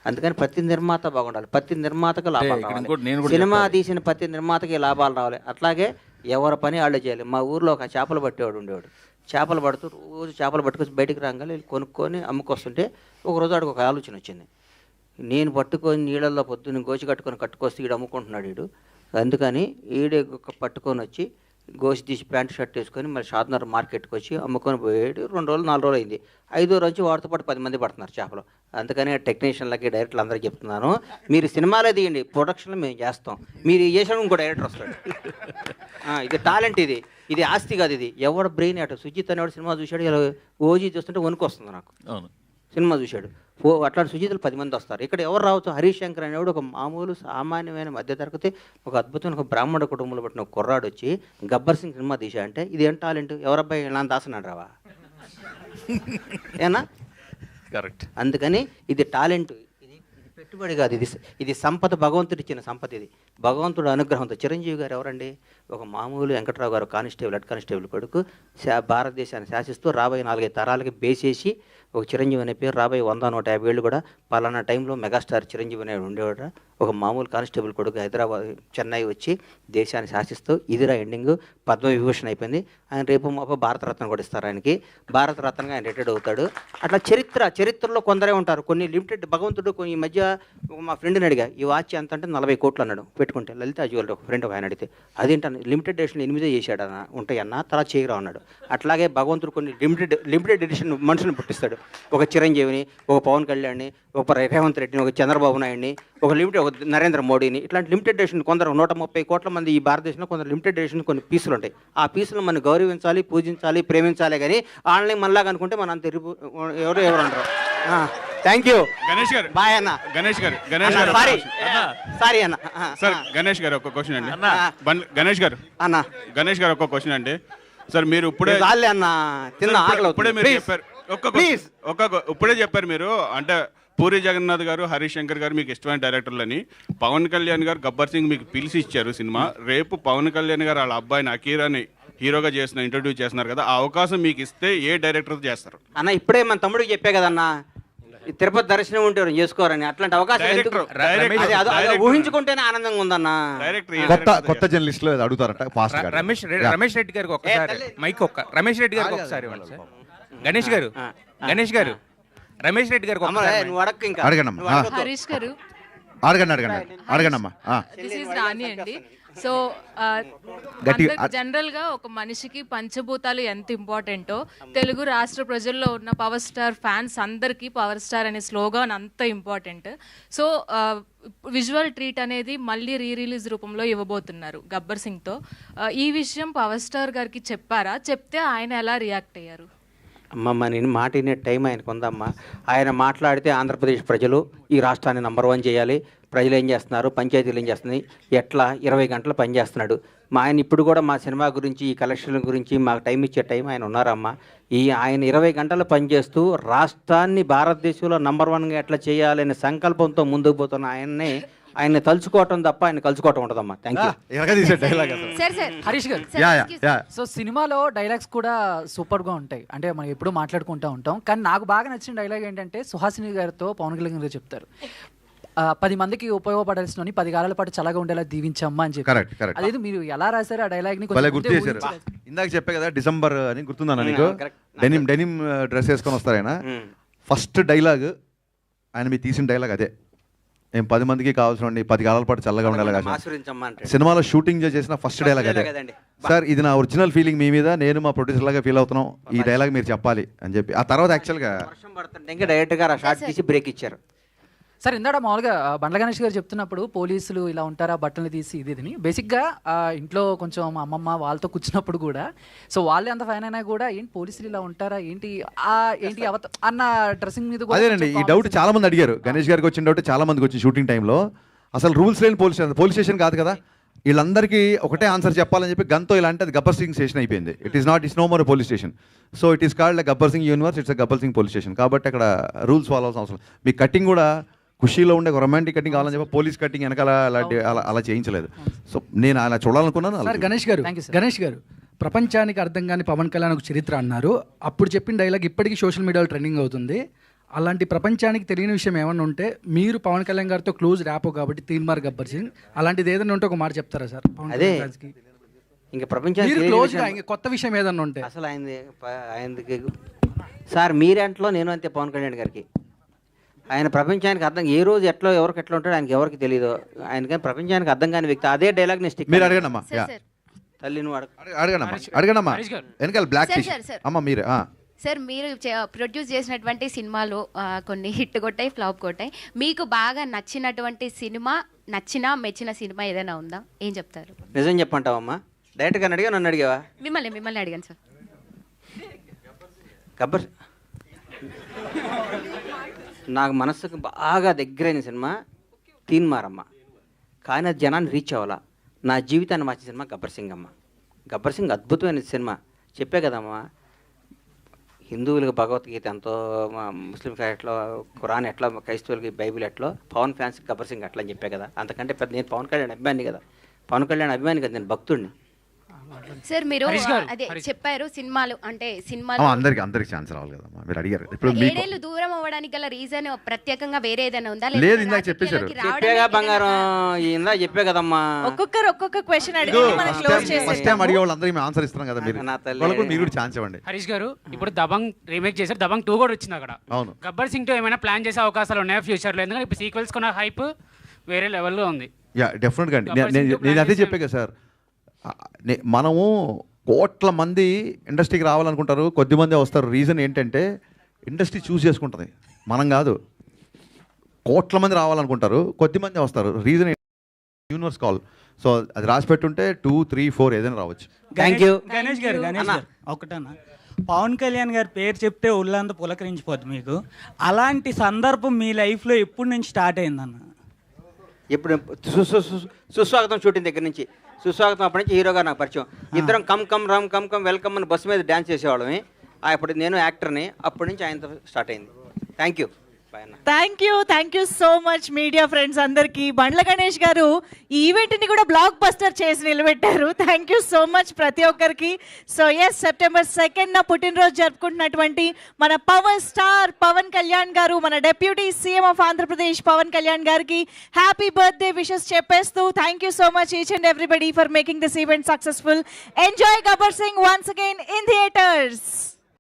అందుకని ప్రతి నిర్మాత బాగుండాలి, ప్రతి నిర్మాతకు లాభాలు రావాలి, సినిమా తీసిన ప్రతి నిర్మాతకి లాభాలు రావాలి. అట్లాగే ఎవరి పని వాళ్ళు చేయాలి. మా ఊర్లో ఒక చేపలు పట్టేవాడు ఉండేవాడు. చేపలు పడుతూ రోజు చేపలు పట్టుకొచ్చి బయటికి రాగానే కొనుక్కొని అమ్ముకొస్తుంటే ఒకరోజు వాడికి ఒక ఆలోచన వచ్చింది. నేను పట్టుకొని నీళ్ళల్లో పొద్దున్న గోచి కట్టుకొస్తే వీడు అమ్ముకుంటున్నాడు వీడు, అందుకని ఈడే పట్టుకొని వచ్చి గోసి తీసి ప్యాంట్ షర్ట్ వేసుకొని మరి షాద్నగర్ మార్కెట్కి వచ్చి అమ్ముకొని పోయాడు. 2 రోజులు 4 రోజులు అయింది. 5వ రోజు వాడితో పాటు 10 మంది పడుతున్నారు చేపలు. అందుకని టెక్నీషియన్లకి, డైరెక్టర్లు అందరికీ చెప్తున్నాను, మీరు సినిమాలే తీయండి, ప్రొడక్షన్లో మేము చేస్తాం, మీరు చేసిన ఇంకో డైరెక్టర్ వస్తాడు. ఇది టాలెంట్, ఇది ఆస్తి కాదు, ఇది ఎవడ బ్రెయిన్. అటు సుజిత్ అనేవాడు సినిమా చూశాడు, ఇలా ఓజీ చూస్తుంటే వణుకు వస్తుంది నాకు. సినిమా చూశాడు, అట్లాంటి సుజితులు 10 మంది వస్తారు. ఇక్కడ ఎవరు రావచ్చు, హరీష్ శంకర్ అనేవాడు ఒక మామూలు సామాన్యమైన మధ్యతరగతి ఒక అద్భుతమైన ఒక బ్రాహ్మణ కుటుంబంలో పట్టిన ఒక కుర్రాడు వచ్చి గబ్బర్ సింగ్ సినిమా తీసా అంటే ఇది ఏం టాలెంట్, ఎవరబ్బాయి ఇలా దాసనాడు రావా ఏనా, కరెక్ట్. అందుకని ఇది టాలెంట్, ఇది పెట్టుబడి కాదు, ఇది సంపద, భగవంతుడు ఇచ్చిన సంపద. ఇది భగవంతుడు అనుగ్రహంతో. చిరంజీవి గారు ఎవరండి? ఒక మామూలు వెంకట్రావు గారు కానిస్టేబుల్, హెడ్ కానిస్టేబుల్ కొడుకు, భారతదేశాన్ని శాసిస్తూ రాబోయే 4-5 తరాలకి బేసేసి ఒక చిరంజీవి అనే పేరు రాబోయే 100-150 ఏళ్ళు కూడా పలానా టైంలో మెగాస్టార్ చిరంజీవి అనేవాడు ఉండేవాడు. ఒక మామూలు కానిస్టేబుల్ కొడుకు హైదరాబాద్, చెన్నై వచ్చి దేశాన్ని శాసిస్తూ ఇదిరా ఎండింగ్, పద్మవిభూషణ్ అయిపోయింది. ఆయన రేపు మాప భారతరత్న కూడా ఇస్తారు ఆయనకి. భారతరత్నగా ఆయన రిటైర్డ్ అవుతాడు. అట్లా చరిత్రలో కొందరే ఉంటారు. కొన్ని లిమిటెడ్ భగవంతుడు. కొన్ని ఈ మధ్య మా ఫ్రెండ్ని అడిగా, ఈ వాచ్ ఎంత అంటే 40 కోట్లు అన్నాడు పెట్టుకుంటే. లలిత జ్యువెలరీ ఒక ఫ్రెండ్ ఒక ఆయన అడిగితే, అదేంటన్న లిమిటెడ్ ఎడిషన్ 8 చేశాడు అన్న, ఉంటాయన్న తర్వాత చేయరా అన్నాడు. అట్లాగే భగవంతుడు కొన్ని లిమిటెడ్ ఎడిషన్ మనుషులను పుట్టిస్తాడు. ఒక చిరంజీవిని, ఒక పవన్ కళ్యాణ్ని, ఒక రేవంత్ రెడ్డిని, ఒక చంద్రబాబు నాయుడిని, ఒక నరేంద్ర మోడీని. ఇట్లాంటి లిమిటెడ్ ఎడిషన్ కొందరు 130 కోట్ల మంది ఈ భారతదేశంలో కొందరు లిమిటెడ్ ఎడిషన్ కొన్ని పీసులు ఉంటాయి. ఆ పీసులు మనం గౌరవించాలి, పూజించాలి, ప్రేమించాలి. కానీ ఆన్లైన్ మనలాగా అనుకుంటే మన అంత ఎవరు అంటారు. థ్యాంక్ యూ గణేష్ గారు. బాయ్ అన్న. గణేష్ గారు సారీ అన్న. సార్ గణేష్ గారు ఒక క్వశ్చన్ అండి. గణేష్ గారు ఒక క్వశ్చన్ అండి. సార్ మీరు ఇప్పుడే అన్న తిన్న ఇప్పుడే మీరు చెప్పారు, ఇప్పుడే చెప్పారు మీరు, అంటే పూరి జగన్నాథ్ గారు, హరీష్ శంకర్ గారు మీకు ఇష్టమైన డైరెక్టర్లని. పవన్ కళ్యాణ్ గారు గబ్బర్ సింగ్ మీకు పిలిచి ఇచ్చారు సినిమా. రేపు పవన్ కళ్యాణ్ గారు వాళ్ళ అబ్బాయిని అకీరాని హీరోగా ఇంట్రొడ్యూస్ చేస్తున్నారు కదా, ఆ అవకాశం మీకు ఇస్తే ఏ డైరెక్టర్ చేస్తారు అన్న? ఇప్పుడే మన తమ్ముడికి చెప్పే కదన్నా, తిరుపతి దర్శనం ఉంటే చేసుకోరని. అట్లాంటి అవకాశం ఊహించుకుంటేనే ఆనందంగా ఉందన్న. కొత్త జర్నలిస్ట్ లో అడుగుతారట ఫాస్ట్. రమేష్ రెడ్డి గారికి ఒకసారి మైక్ రమేష్ రెడ్డి గారికి ఒకసారి గణేష్ గారు రమేష్ రెడ్డి గారికి అడగండి. రాణి అండి. సో జనరల్ గా ఒక మనిషికి పంచభూతాలు ఎంత ఇంపార్టెంటో తెలుగు రాష్ట్ర ప్రజల్లో ఉన్న పవర్ స్టార్ ఫ్యాన్స్ అందరికీ పవర్ స్టార్ అనే స్లోగాన్ అంత ఇంపార్టెంట్. సో విజువల్ ట్రీట్ అనేది మళ్ళీ రిలీజ్ రూపంలో ఇవ్వబోతున్నారు గబ్బర్ సింగ్ తో. ఈ విషయం పవర్ స్టార్ గారికి చెప్పారా? చెప్తే ఆయన ఎలా రియాక్ట్ అయ్యారు? అమ్మమ్మ, నేను మాట వినే టైం ఆయనకు ఉందమ్మా. ఆయన మాట్లాడితే ఆంధ్రప్రదేశ్ ప్రజలు ఈ రాష్ట్రాన్ని నంబర్ 1 చేయాలి. ప్రజలు ఏం చేస్తున్నారు, పంచాయతీలు ఏం చేస్తున్నాయి, ఎట్లా 20 గంటలు పనిచేస్తున్నాడు. ఆయన ఇప్పుడు కూడా మా సినిమా గురించి, ఈ కలెక్షన్ల గురించి మాకు టైం ఇచ్చే టైం ఆయన ఉన్నారమ్మా. ఆయన 20 గంటలు పనిచేస్తూ రాష్ట్రాన్ని భారతదేశంలో నంబర్ 1గా ఎట్లా చేయాలనే సంకల్పంతో ముందుకు పోతున్న ఆయన తలుచుకోవటం తప్ప ఆయన కలుసుకోవటం ఉండదమ్మా. Thank you. హరీష్ గారు, సో సినిమాలో డైలాగ్స్ కూడా సూపర్గా ఉంటాయి. అంటే మనం ఎప్పుడూ మాట్లాడుకుంటూ ఉంటాం. కానీ నాకు బాగా నచ్చిన డైలాగ్ ఏంటంటే సుహాసిని గారితో పవన్ కళ్యాణ్ గారు చెప్తారు, 10 మందికి ఉపయోగపడాల్సిన 10 కాలాల పాటు చల్లగా ఉండేలా దీవించమ్మా అని చెప్పి. అదేదో మీరు ఎలా రాశారు ఆ డైలాగ్ ని? గుర్తు చేశారు. ఇందాక చెప్పే కదా డిసెంబర్ అని, గుర్తుందన్న నీకు? డెనిమ్ డ్రెస్ వేసుకొని వస్తారు ఆయన. ఫస్ట్ డైలాగ్ ఆయన మీరు తీసిన డైలాగ్ అదే. 10 మందికి కావాల్సిన 10 కాలాల పాటు చల్లగా ఉండాలి. సినిమాలో షూటింగ్ చేసిన ఫస్ట్ డైలాగ్ అదే. సార్ ఇది నా ఒరిజినల్ ఫీలింగ్ మీ మీద, నేను మా ప్రొడ్యూసర్ లాగా ఫీల్ అవుతున్నాం, ఈ డైలాగ్ మీరు చెప్పాలి అని చెప్పి. ఆ తర్వాత యాక్చువల్గా డైరెక్టర్ గారు షార్ట్ తీసి బ్రేక్ ఇచ్చారు. సార్ ఇందాక మామూలుగా బండ్ల గణేష్ గారు చెప్తున్నప్పుడు పోలీసులు ఇలా ఉంటారా బట్టలు తీసి ఇది బేసిక్గా ఇంట్లో కొంచెం అమ్మమ్మ వాళ్ళతో కూర్చున్నప్పుడు కూడా, సో వాళ్ళే అంత ఫైన్ అయినా కూడా ఏంటి పోలీసులు ఇలా ఉంటారా ఏంటి అన్న డ్రెస్సింగ్ మీద. అదేనండి ఈ డౌట్ చాలా మంది అడిగారు. గణేష్ గారికి వచ్చిన డౌట్ చాలా మందికి వచ్చింది షూటింగ్ టైంలో. అసలు రూల్స్ లేని పోలీస్ స్టేషన్ కాదు కదా, వీళ్ళందరికీ ఒకటే ఆన్సర్ చెప్పాలని చెప్పి గన్తో ఇలా అంటే అది గబ్బర్ సింగ్ స్టేషన్ అయిపోయింది. It's no more police station. So it is called Gabbar Singh universe, it's Gabbar Singh police station. కాబట్టి అక్కడ రూల్స్ ఫాలో అవ్వాల్సిన అవసరం. మీ కటింగ్ కూడా ఖుషీలో ఉండే రొమాంటిక్ కటింగ్ కావాలని చెప్పి పోలీస్ కటింగ్ వెనకాల అలా చేయించలేదు. సో నేను అలా చూడాలనుకున్నాను. గణేష్ గారు ప్రపంచానికి అర్థం కాని పవన్ కళ్యాణ్ ఒక చరిత్ర అన్నారు. అప్పుడు చెప్పిన డైలాగ్ ఇప్పటికీ సోషల్ మీడియాలో ట్రెండింగ్ అవుతుంది. అలాంటి ప్రపంచానికి తెలియని విషయం ఏమన్నా ఉంటే, మీరు పవన్ కళ్యాణ్ గారితో క్లోజ్ ర్యాపో కాబట్టి తీన్మార్ గబ్బర్ సింగ్, అలాంటిది ఏదైనా ఉంటే ఒక మాట చెప్తారా సార్? అదే ఇంకా ప్రపంచానికి కొత్త విషయం ఏదన్నా ఉంటే అసలు ఆయనకి సార్ మీరేంట్లో నేను అంతే పవన్ కళ్యాణ్ గారికి. ఆయన ప్రపంచానికి అర్థం ఏ రోజు ఎవరికి ఎట్లా ఉంటాడో ఆయనకి ఎవరికి తెలియదు. ఆయనకి ప్రపంచానికి అర్థం కాని వ్యక్తి. అదే డైలాగ్ నెక్స్ట్ మీరు అడగండి తల్లి నువ్వు అడగనమ్మా వెనకాల బ్లాక్ అమ్మ మీరు. సార్ మీరు ప్రొడ్యూస్ చేసినటువంటి సినిమాలు కొన్ని హిట్ కొట్టాయి, ఫ్లాప్ కొట్టాయి. మీకు బాగా నచ్చినటువంటి సినిమా, మెచ్చిన సినిమా ఏదైనా ఉందా? ఏం చెప్తారు? నిజం చెప్పంటావమ్మా? డైరెక్ట్గా అడిగా నన్ను అడిగావా? మిమ్మల్ని అడిగాను సార్. గబ్బర్ నాకు మనసుకు బాగా దగ్గరైన సినిమా తీన్మారమ్మ. కానీ అది జనాన్ని రీచ్ అవ్వాలా. నా జీవితాన్ని మార్చిన సినిమా గబ్బర్ సింగ్ అమ్మ. గబ్బర్ సింగ్ అద్భుతమైన సినిమా. చెప్పే కదమ్మా, హిందువులకు భగవద్గీత ఎంతో, ముస్లిం ఎట్లా ఖురాన్ ఎట్లా, క్రైస్తవులకి బైబిల్ ఎట్లా, పవన్ ఫ్యాన్స్ గబ్బర్ సింగ్ అట్లా అని చెప్పే కదా. అంతకంటే పెద్ద నేను పవన్ కళ్యాణ్ అభిమాని కదా, పవన్ కళ్యాణ్ అభిమాని కదా, నేను భక్తుడిని. సార్ మీరు అదే చెప్పారు సినిమాలు అంటే సినిమాలు అందరికి ఛాన్స్ రావాలి కదమ్మా, మీరు అడిగారు. ఇప్పుడు ఏడేళ్ళు దూరం అవ్వడానికి గల రీజన్ ప్రత్యేకంగా వేరే ఏదైనా ఉందా? లేదు, ఇందాక చెప్పేశారు. చెప్పేగా బంగారం, ఇందా చెప్పే కదమ్మా. ఒక్కొక్క క్వశ్చన్ అడిగి మనం క్లోజ్ చేసేస్తాం. ఫస్ట్ టైం అడిగే వాళ్ళందరికీ మేము ఆన్సర్ ఇస్తున్నాం కదా, మీరు కూడా ఛాన్స్ ఇవ్వండి. హరీష్ గారు, ఇప్పుడు దబంగ్ రీమేక్ చేశారు, దబంగ్ 2 కూడా వచ్చింది అక్కడ. అవును. గబ్బర్ సింగ్ 2 ఏమైనా ప్లాన్ చేసే అవకాశాలు ఉన్నాయా ఫ్యూచర్లో? ఎందుకంటే ఇప్పుడు సీక్వెల్స్ కొన్న హైప్ వేరే లెవెల్లో ఉంది. యా, డెఫినెట్గా అండి. నేను అదే చెప్పే కదా సార్, మనము కోట్ల మంది ఇండస్ట్రీకి రావాలనుకుంటారు, కొద్దిమంది వస్తారు. రీజన్ ఏంటంటే ఇండస్ట్రీ చూస్ చేసుకుంటుంది, మనం కాదు. కోట్ల మంది రావాలనుకుంటారు, కొద్దిమంది వస్తారు. Reason universe call. సో అది రాసి పెట్టుంటే 2, 3, 4 ఏదైనా రావచ్చు. Thank you. గణేష్ గారు ఒకటన్నా, పవన్ కళ్యాణ్ గారి పేరు చెప్తే ఒళ్ళంతా పులకరించిపోద్ది మీకు. అలాంటి సందర్భం మీ లైఫ్లో ఎప్పటి నుంచి స్టార్ట్ అయిందన్న? ఎప్పుడు సుస్వాగతం షూటింగ్ దగ్గర నుంచి, సుస్వాగతం అప్పటి నుంచి హీరోగా నాకు పరిచయం. ఇద్దరం come come Ram come come welcome అని బస్సు మీద డ్యాన్స్ చేసేవాళ్ళమే. అప్పుడు నేను యాక్టర్ని, అప్పటి నుంచి ఆయనతో స్టార్ట్ అయింది. Thank you. Thank you so much media friends అందరికీ. బండ్ల గణేష్ గారు ఈ ఈవెంట్ని కూడా బ్లాక్ బస్టర్ చేసి నిలబెట్టారు. థ్యాంక్ యూ సో మచ్ ప్రతి ఒక్కరికి. సో ఎస్, సెప్టెంబర్ 2న పుట్టినరోజు జరుపుకుంటున్నటువంటి మన పవర్ స్టార్ పవన్ కళ్యాణ్ గారు, మన deputy CM of Andhra Pradesh Pawan Kalyan గారికి హ్యాపీ బర్త్డే విషెస్ చెప్పేస్తూ thank you so much each and everybody for making this event successful. Enjoy Gabbar Singh once again in theatres.